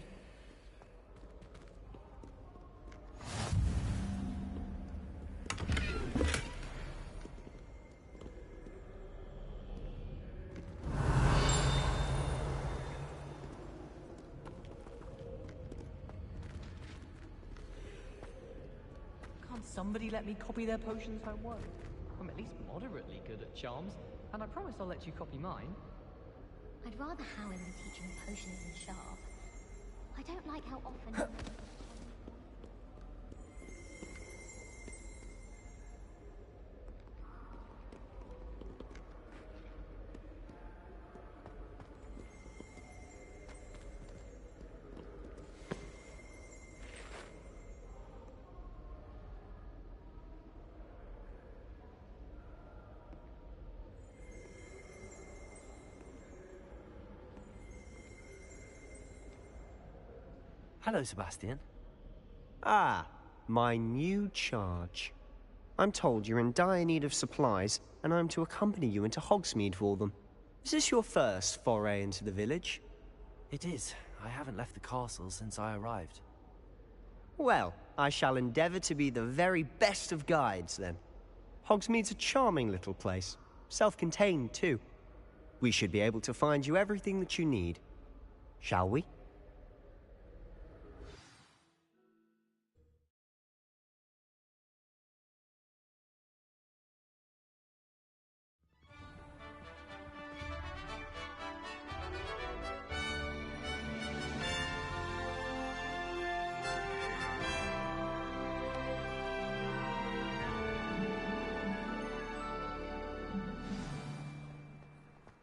Can't somebody let me copy their potions homework? I'm at least moderately good at charms, and I promise I'll let you copy mine. I'd rather Howard be teaching potions than Sharp. I don't like how often... Hello, Sebastian. Ah, my new charge. I'm told you're in dire need of supplies, and I'm to accompany you into Hogsmeade for them. Is this your first foray into the village? It is. I haven't left the castle since I arrived. Well, I shall endeavour to be the very best of guides, then. Hogsmeade's a charming little place. Self-contained, too. We should be able to find you everything that you need. Shall we?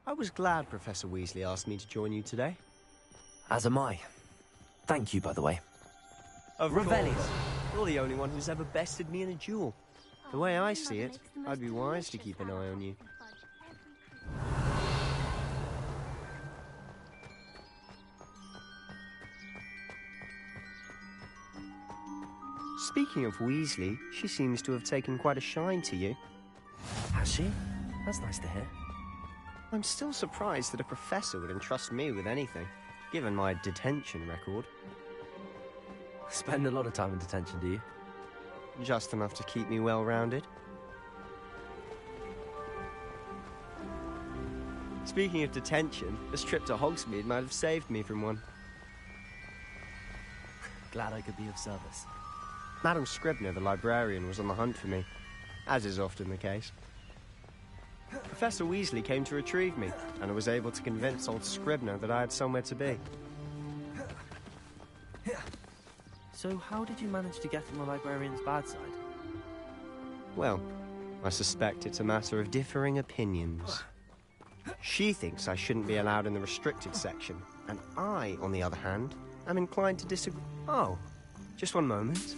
I was glad Professor Weasley asked me to join you today. As am I. Thank you, by the way. Of Revelio. You're the only one who's ever bested me in a duel. The way I see it, I'd be wise to keep an eye on you. Speaking of Weasley, she seems to have taken quite a shine to you. Has she? That's nice to hear. I'm still surprised that a professor would entrust me with anything, given my detention record. Spend a lot of time in detention, do you? Just enough to keep me well-rounded. Speaking of detention, this trip to Hogsmeade might have saved me from one. Glad I could be of service. Madam Scribner, the librarian, was on the hunt for me, as is often the case. Professor Weasley came to retrieve me, and I was able to convince old Scribner that I had somewhere to be. So how did you manage to get on the librarian's bad side? Well, I suspect it's a matter of differing opinions. She thinks I shouldn't be allowed in the restricted section, and I, on the other hand, am inclined to disagree. Oh, just one moment.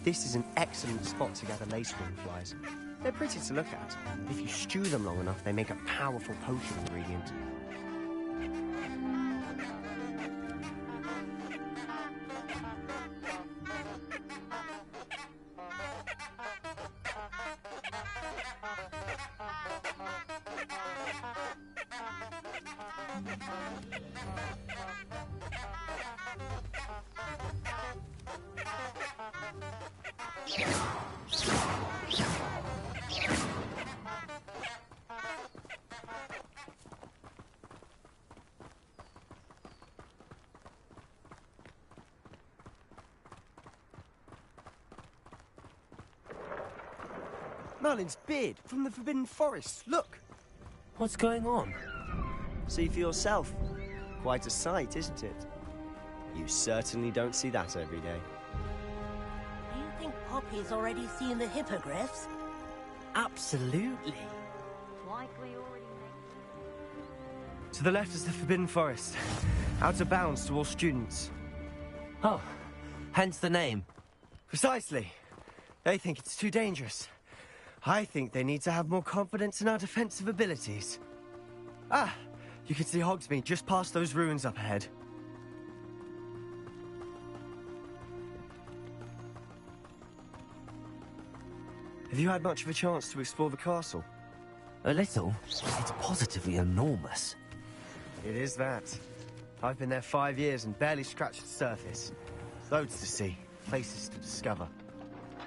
This is an excellent spot to gather lacewing flies. They're pretty to look at. If you stew them long enough, they make a powerful potion ingredient. Merlin's beard from the Forbidden Forest. Look! What's going on? See for yourself. Quite a sight, isn't it? You certainly don't see that every day. Do you think Poppy's already seen the hippogriffs? Absolutely. Likely already To the left is the Forbidden Forest. Out of bounds to all students. Oh, hence the name. Precisely. They think it's too dangerous. I think they need to have more confidence in our defensive abilities. Ah, you can see Hogsmeade just past those ruins up ahead. Have you had much of a chance to explore the castle? A little. It's positively enormous. It is that. I've been there 5 years and barely scratched the surface. Loads to see, places to discover.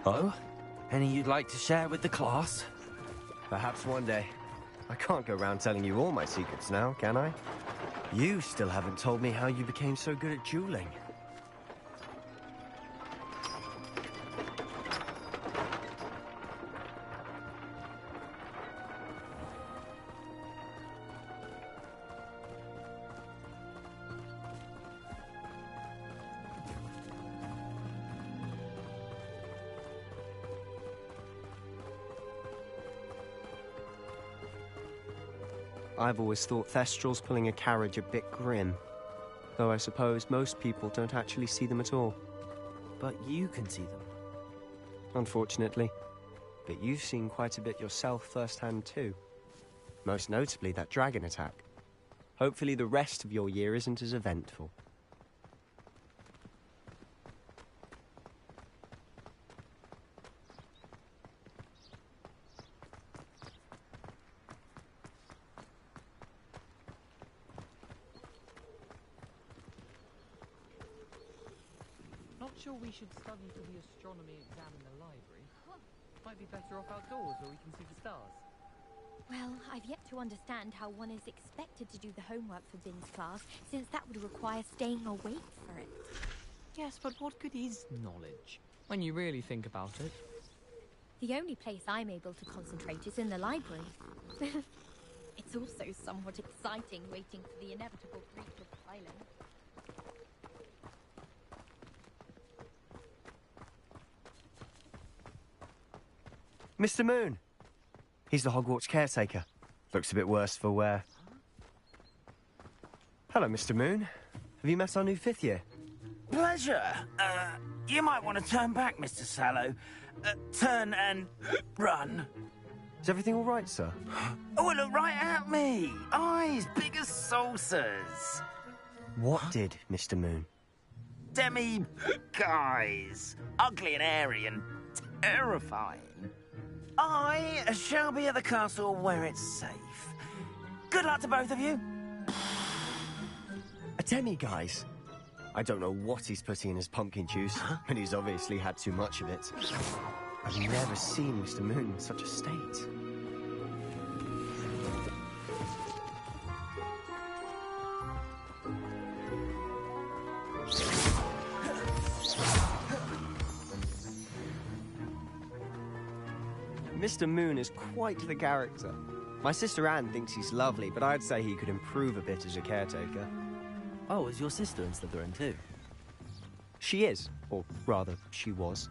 Oh? Any you'd like to share with the class? Perhaps one day. I can't go around telling you all my secrets now, can I? You still haven't told me how you became so good at dueling. I've always thought Thestrals pulling a carriage a bit grim. Though I suppose most people don't actually see them at all. But you can see them. Unfortunately. But you've seen quite a bit yourself firsthand too. Most notably that dragon attack. Hopefully the rest of your year isn't as eventful. Not sure we should study for the astronomy exam in the library. Might be better off outdoors where we can see the stars. Well, I've yet to understand how one is expected to do the homework for Bin's class, since that would require staying awake for it. Yes, but what good is knowledge, when you really think about it? The only place I'm able to concentrate is in the library. It's also somewhat exciting waiting for the inevitable breach of silence. Mr. Moon! He's the Hogwarts caretaker. Looks a bit worse for wear. Hello, Mr. Moon. Have you met our new 5th year? Pleasure. You might want to turn back, Mr. Sallow. Turn and run. Is everything all right, sir? Oh, look right at me. Eyes big as saucers. What did, Mr. Moon? Guys. Ugly and airy and terrifying. I shall be at the castle where it's safe. Good luck to both of you. A demi-guise? I don't know what he's putting in his pumpkin juice, and he's obviously had too much of it. I've never seen Mr. Moon in such a state. Mr. Moon is quite the character. My sister Anne thinks he's lovely, but I'd say he could improve a bit as a caretaker. Oh, is your sister in Slytherin too? She is, or rather, she was.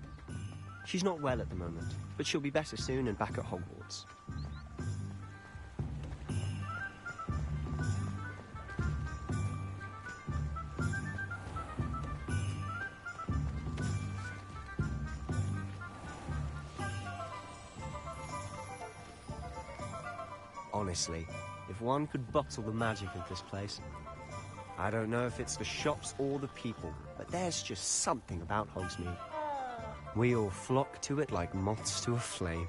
She's not well at the moment, but she'll be better soon and back at Hogwarts. Honestly, if one could bottle the magic of this place. I don't know if it's the shops or the people, but there's just something about Hogsmeade. We all flock to it like moths to a flame.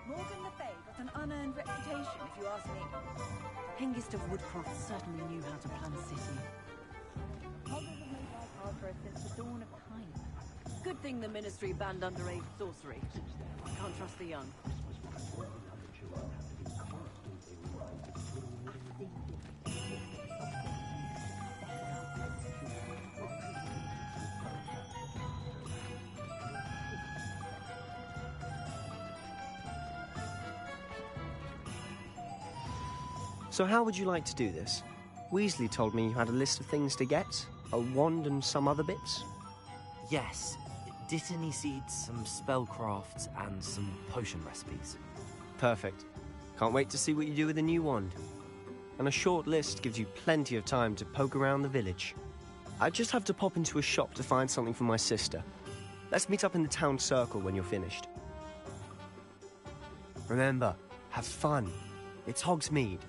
Morgan Le Fay got an unearned reputation, if you ask me. Hengist of Woodcroft certainly knew how to plan a city. Hoggers have made life hard for us since the dawn of time. Good thing the Ministry banned underage sorcery. Can't trust the young. So how would you like to do this? Weasley told me you had a list of things to get, a wand and some other bits. Yes. Dittany seeds, some spellcrafts, and some potion recipes. Perfect. Can't wait to see what you do with the new wand. And a short list gives you plenty of time to poke around the village. I just have to pop into a shop to find something for my sister. Let's meet up in the town circle when you're finished. Remember, have fun. It's Hogsmeade.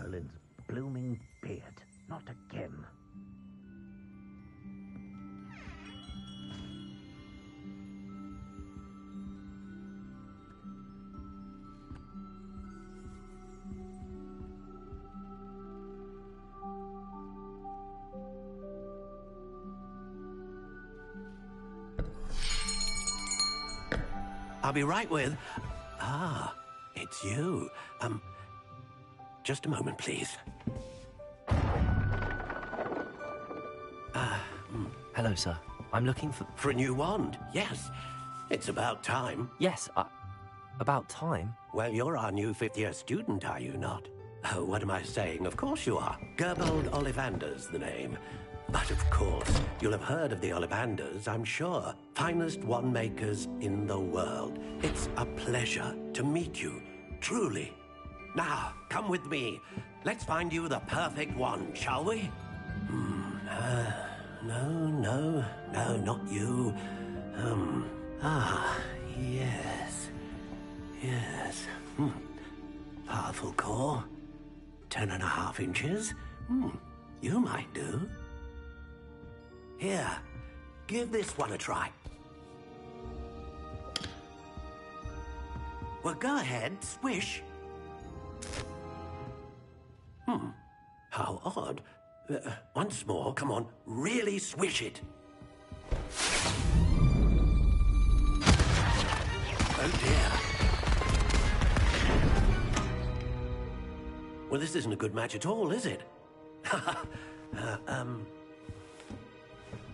Merlin's blooming beard. Not again. I'll be right with... Ah, it's you. Just a moment, please. Hello, sir. I'm looking for... For a new wand, yes. It's about time. Yes, about time? Well, you're our new fifth-year student, are you not? Oh, what am I saying? Of course you are. Gerbold Ollivander's the name. But of course, you'll have heard of the Ollivanders, I'm sure. Finest wand makers in the world. It's a pleasure to meet you, truly. Now, come with me. Let's find you the perfect wand, shall we? No, not you. Yes. Powerful core. 10.5 inches. You might do. Here, give this one a try. Well, go ahead, swish. How odd. Once more, come on, really swish it. Oh dear. Well, this isn't a good match at all, is it?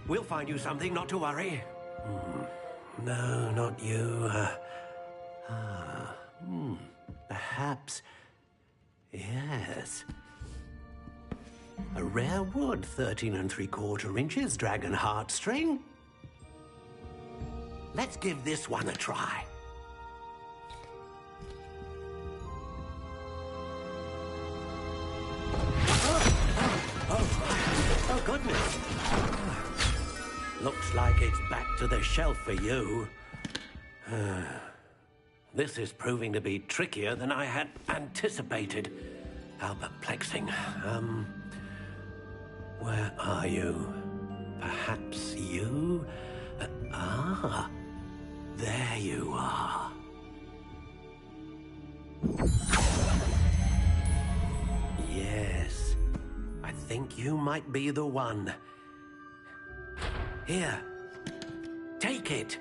We'll find you something, not to worry. No, not you. Perhaps... Yes. A rare wood, 13 3/4 inches, dragon heartstring. Let's give this one a try. Oh, goodness. Looks like it's back to the shelf for you. This is proving to be trickier than I had anticipated. How perplexing. Where are you? Perhaps you? There you are. Yes, I think you might be the one. Here, take it.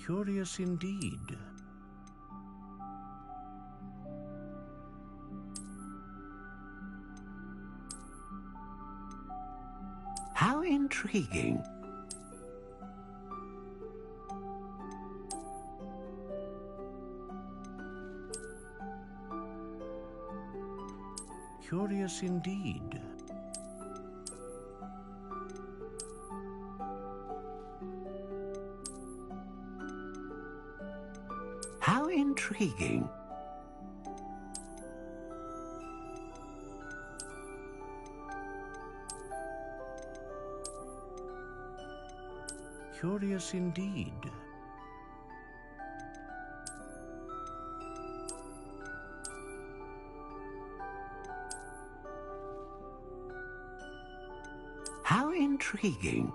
Curious indeed. How intriguing. Curious indeed. How intriguing. Curious indeed. How intriguing.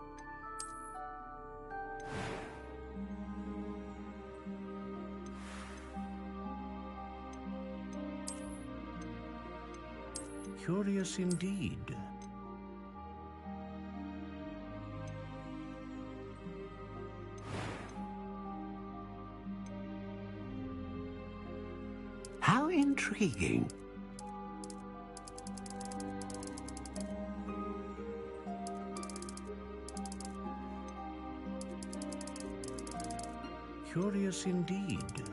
Curious indeed. How intriguing. Curious indeed.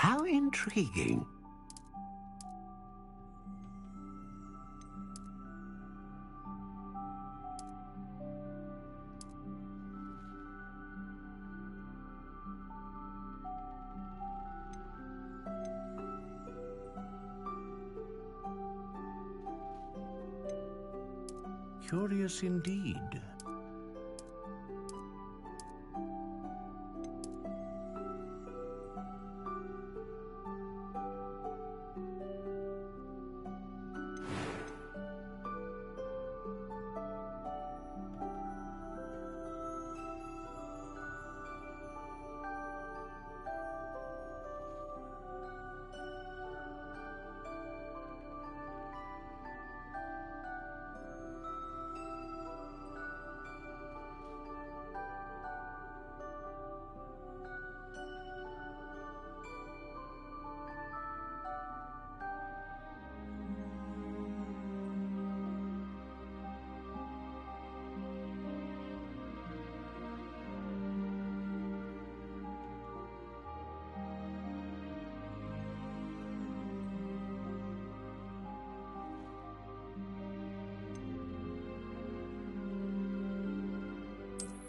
How intriguing. Curious indeed.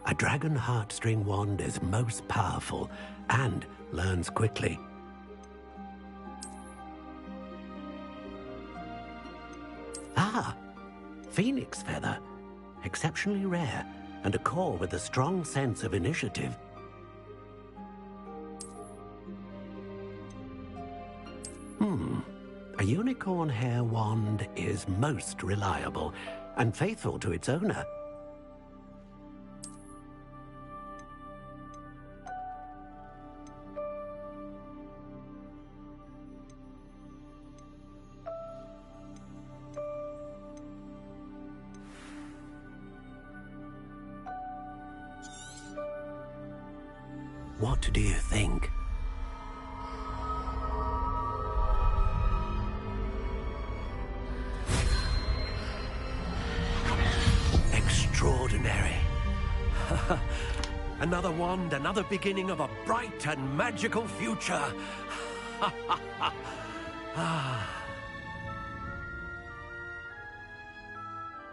A dragon heartstring wand is most powerful and learns quickly. Ah, phoenix feather. Exceptionally rare, and a core with a strong sense of initiative. A unicorn hair wand is most reliable and faithful to its owner. What do you think? Extraordinary. Another wand, another beginning of a bright and magical future.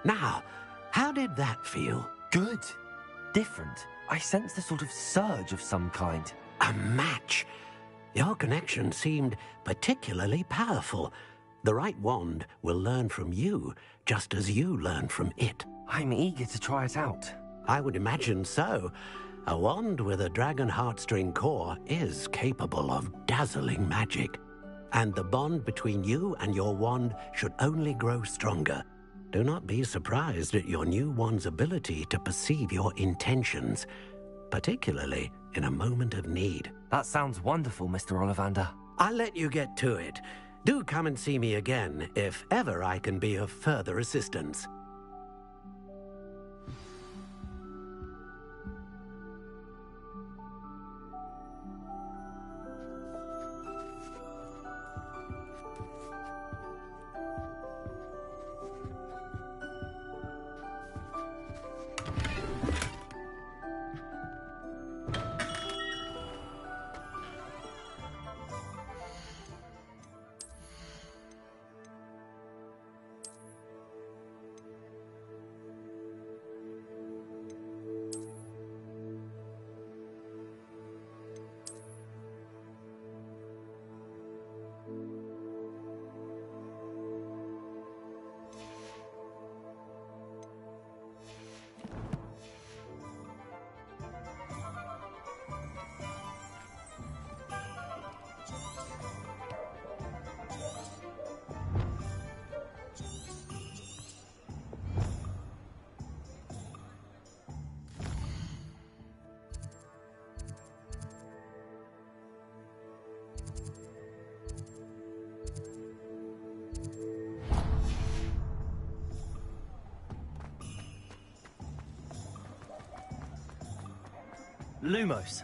Now, how did that feel? Good. Different. I sensed a sort of surge of some kind. A match. Your connection seemed particularly powerful. The right wand will learn from you, just as you learn from it. I'm eager to try it out. I would imagine so. A wand with a dragon heartstring core is capable of dazzling magic. And the bond between you and your wand should only grow stronger. Do not be surprised at your new wand's ability to perceive your intentions, particularly in a moment of need. That sounds wonderful, Mr. Ollivander. I'll let you get to it. Do come and see me again if ever I can be of further assistance. Lumos.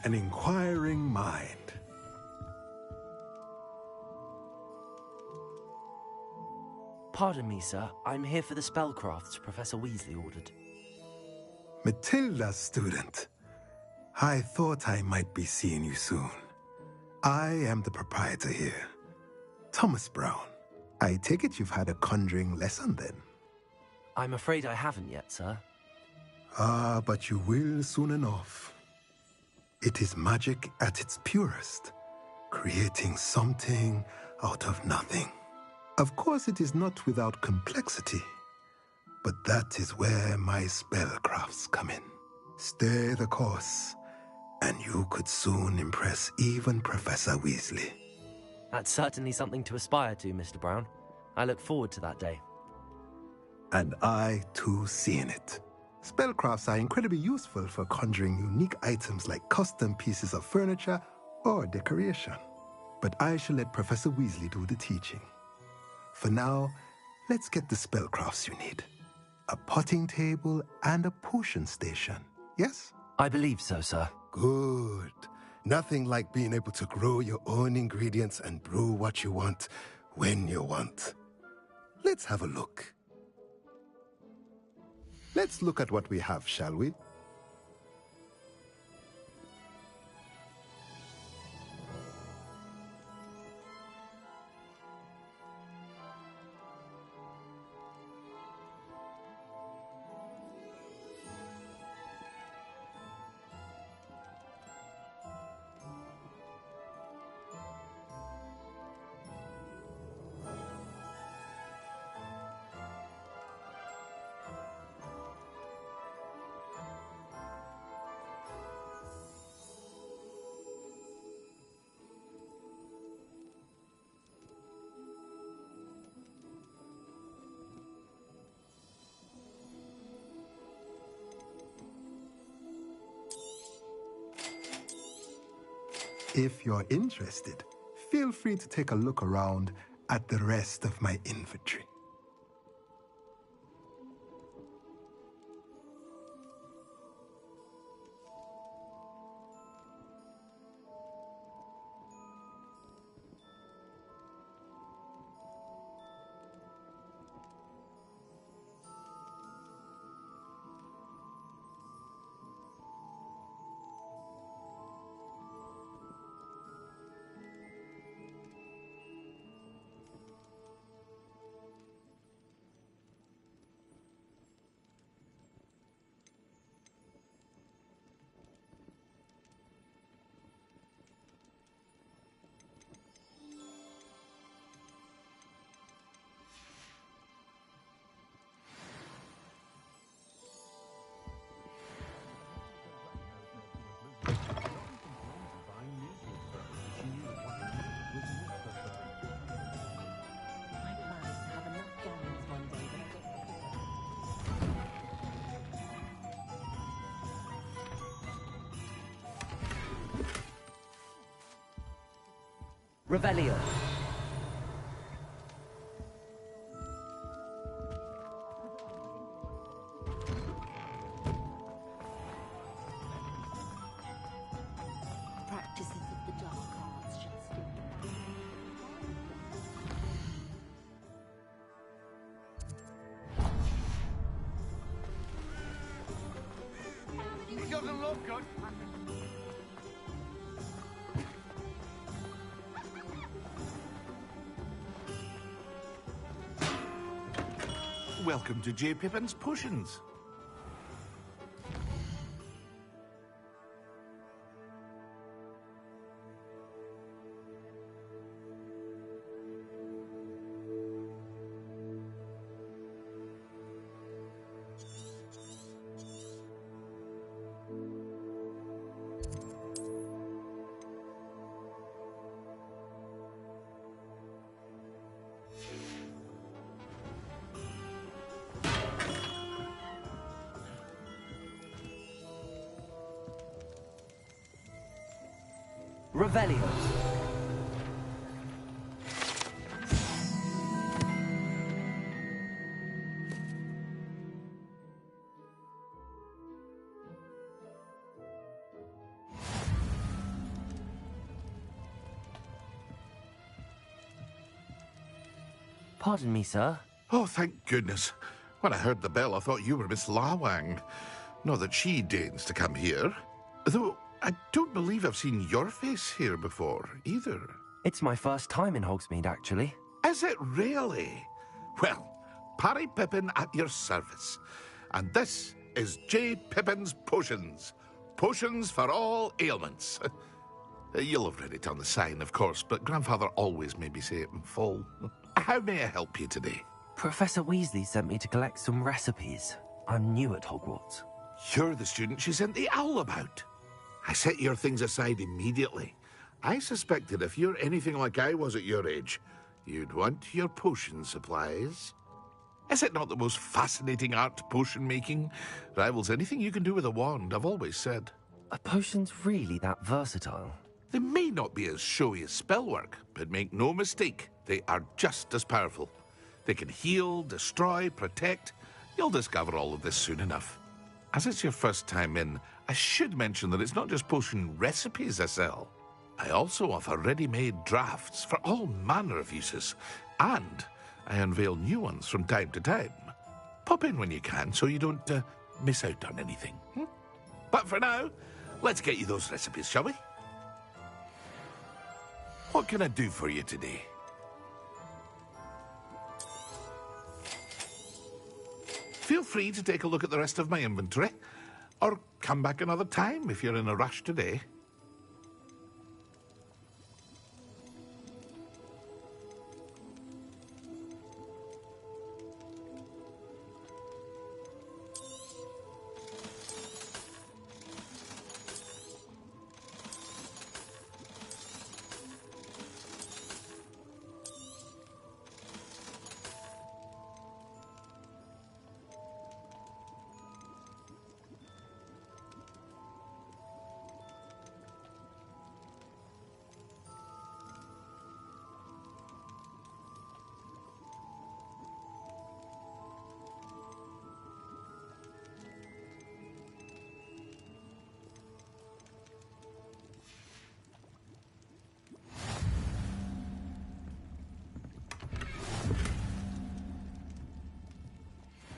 An inquiring mind. Pardon me, sir. I'm here for the spellcrafts Professor Weasley ordered. Matilda's student. I thought I might be seeing you soon. I am the proprietor here, Thomas Brown. I take it you've had a conjuring lesson then? I'm afraid I haven't yet, sir. Ah, but you will soon enough. It is magic at its purest, creating something out of nothing. Of course, it is not without complexity, but that is where my spellcrafts come in. Stay the course, and you could soon impress even Professor Weasley. That's certainly something to aspire to, Mr. Brown. I look forward to that day. And I, too, seeing it. Spellcrafts are incredibly useful for conjuring unique items like custom pieces of furniture or decoration. But I shall let Professor Weasley do the teaching. For now, let's get the spellcrafts you need. A potting table and a potion station, yes? I believe so, sir. Good. Nothing like being able to grow your own ingredients and brew what you want when you want. Let's have a look. Let's look at what we have, shall we? If you're interested, feel free to take a look around at the rest of my inventory. Revelio. Practices of the dark arts shall still He doesn't look good. Welcome to J. Pippin's Potions. Revelio. Pardon me, sir. Oh, thank goodness. When I heard the bell, I thought you were Miss Lawang. Not that she deigns to come here. Though I don't believe I've seen your face here before, either. It's my first time in Hogsmeade, actually. Is it really? Well, Parry Pippin at your service. And this is J. Pippin's Potions. Potions for all ailments. You'll have read it on the sign, of course, but Grandfather always made me say it in full. How may I help you today? Professor Weasley sent me to collect some recipes. I'm new at Hogwarts. You're the student she sent the owl about. I set your things aside immediately. I suspected if you're anything like I was at your age, you'd want your potion supplies. Is it not the most fascinating art, potion making? Rivals anything you can do with a wand, I've always said. Are potions really that versatile? They may not be as showy as spellwork, but make no mistake, they are just as powerful. They can heal, destroy, protect. You'll discover all of this soon enough. As it's your first time in, I should mention that it's not just potion recipes I sell. I also offer ready-made drafts for all manner of uses, and I unveil new ones from time to time. Pop in when you can so you don't miss out on anything. But for now, let's get you those recipes, shall we? What can I do for you today? Feel free to take a look at the rest of my inventory, or come back another time if you're in a rush today.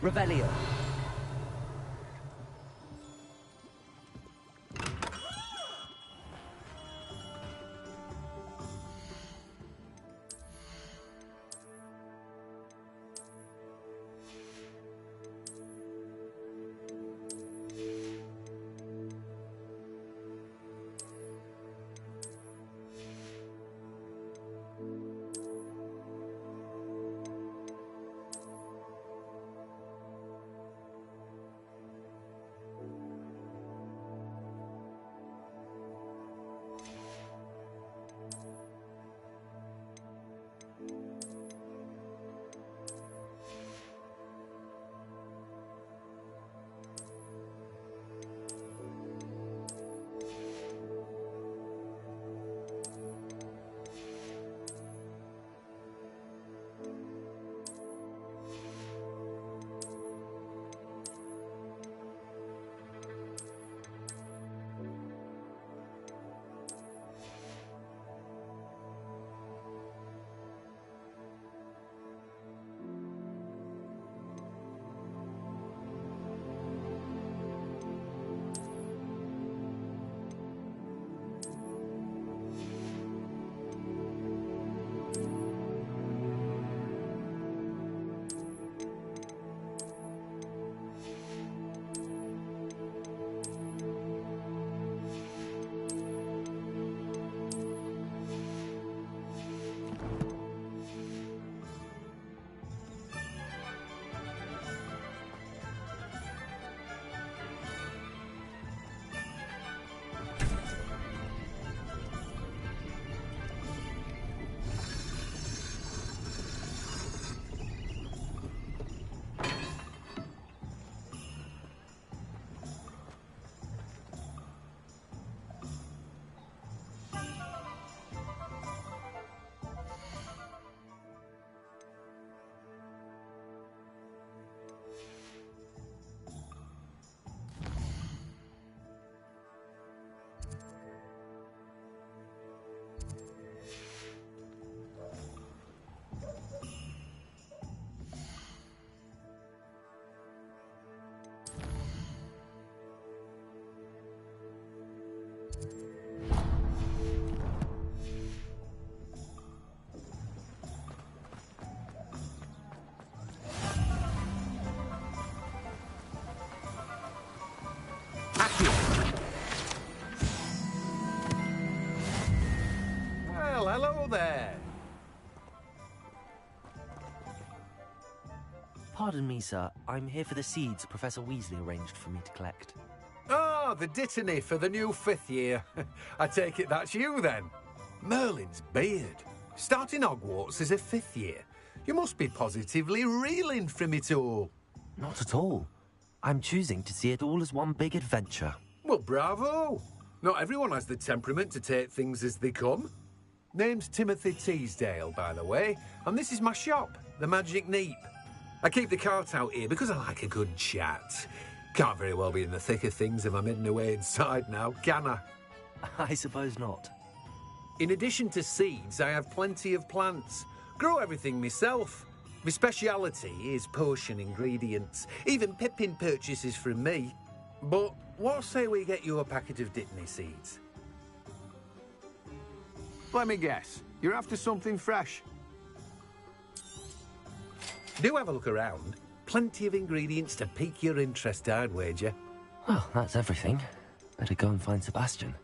Revelio. Pardon me, sir. I'm here for the seeds Professor Weasley arranged for me to collect. Ah, the dittany for the new 5th year. I take it that's you, then. Merlin's beard. Starting Hogwarts as a 5th year. You must be positively reeling from it all. Not at all. I'm choosing to see it all as one big adventure. Well, bravo. Not everyone has the temperament to take things as they come. Name's Timothy Teasdale, by the way, and this is my shop, the Magic Neep. I keep the cart out here because I like a good chat. Can't very well be in the thick of things if I'm hidden away inside now, can I? I suppose not. In addition to seeds, I have plenty of plants. Grow everything myself. My speciality is potion ingredients. Even Pippin purchases from me. But what say we get you a packet of dittany seeds? Let me guess. You're after something fresh. Do have a look around. Plenty of ingredients to pique your interest, I'd wager. Well, that's everything. Better go and find Sebastian.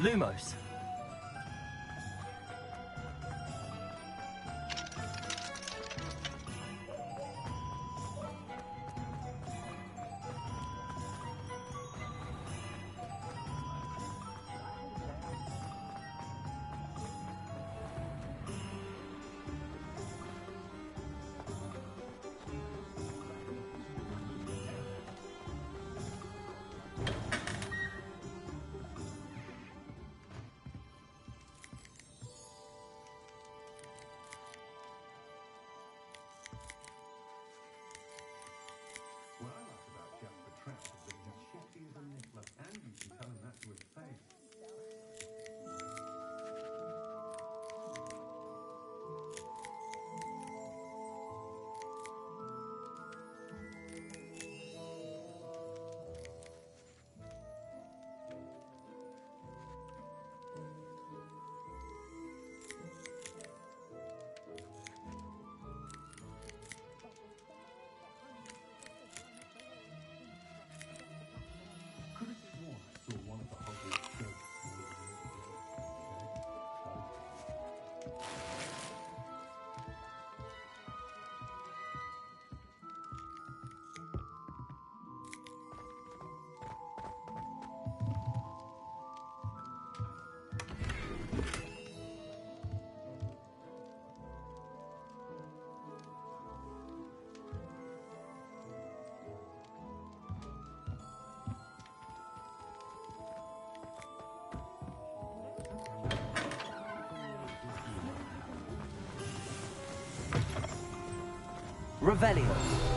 Lumos. What I like about Jasper Trash is that he's shifty as a niffler, and you can tell him that to his face. Revelio.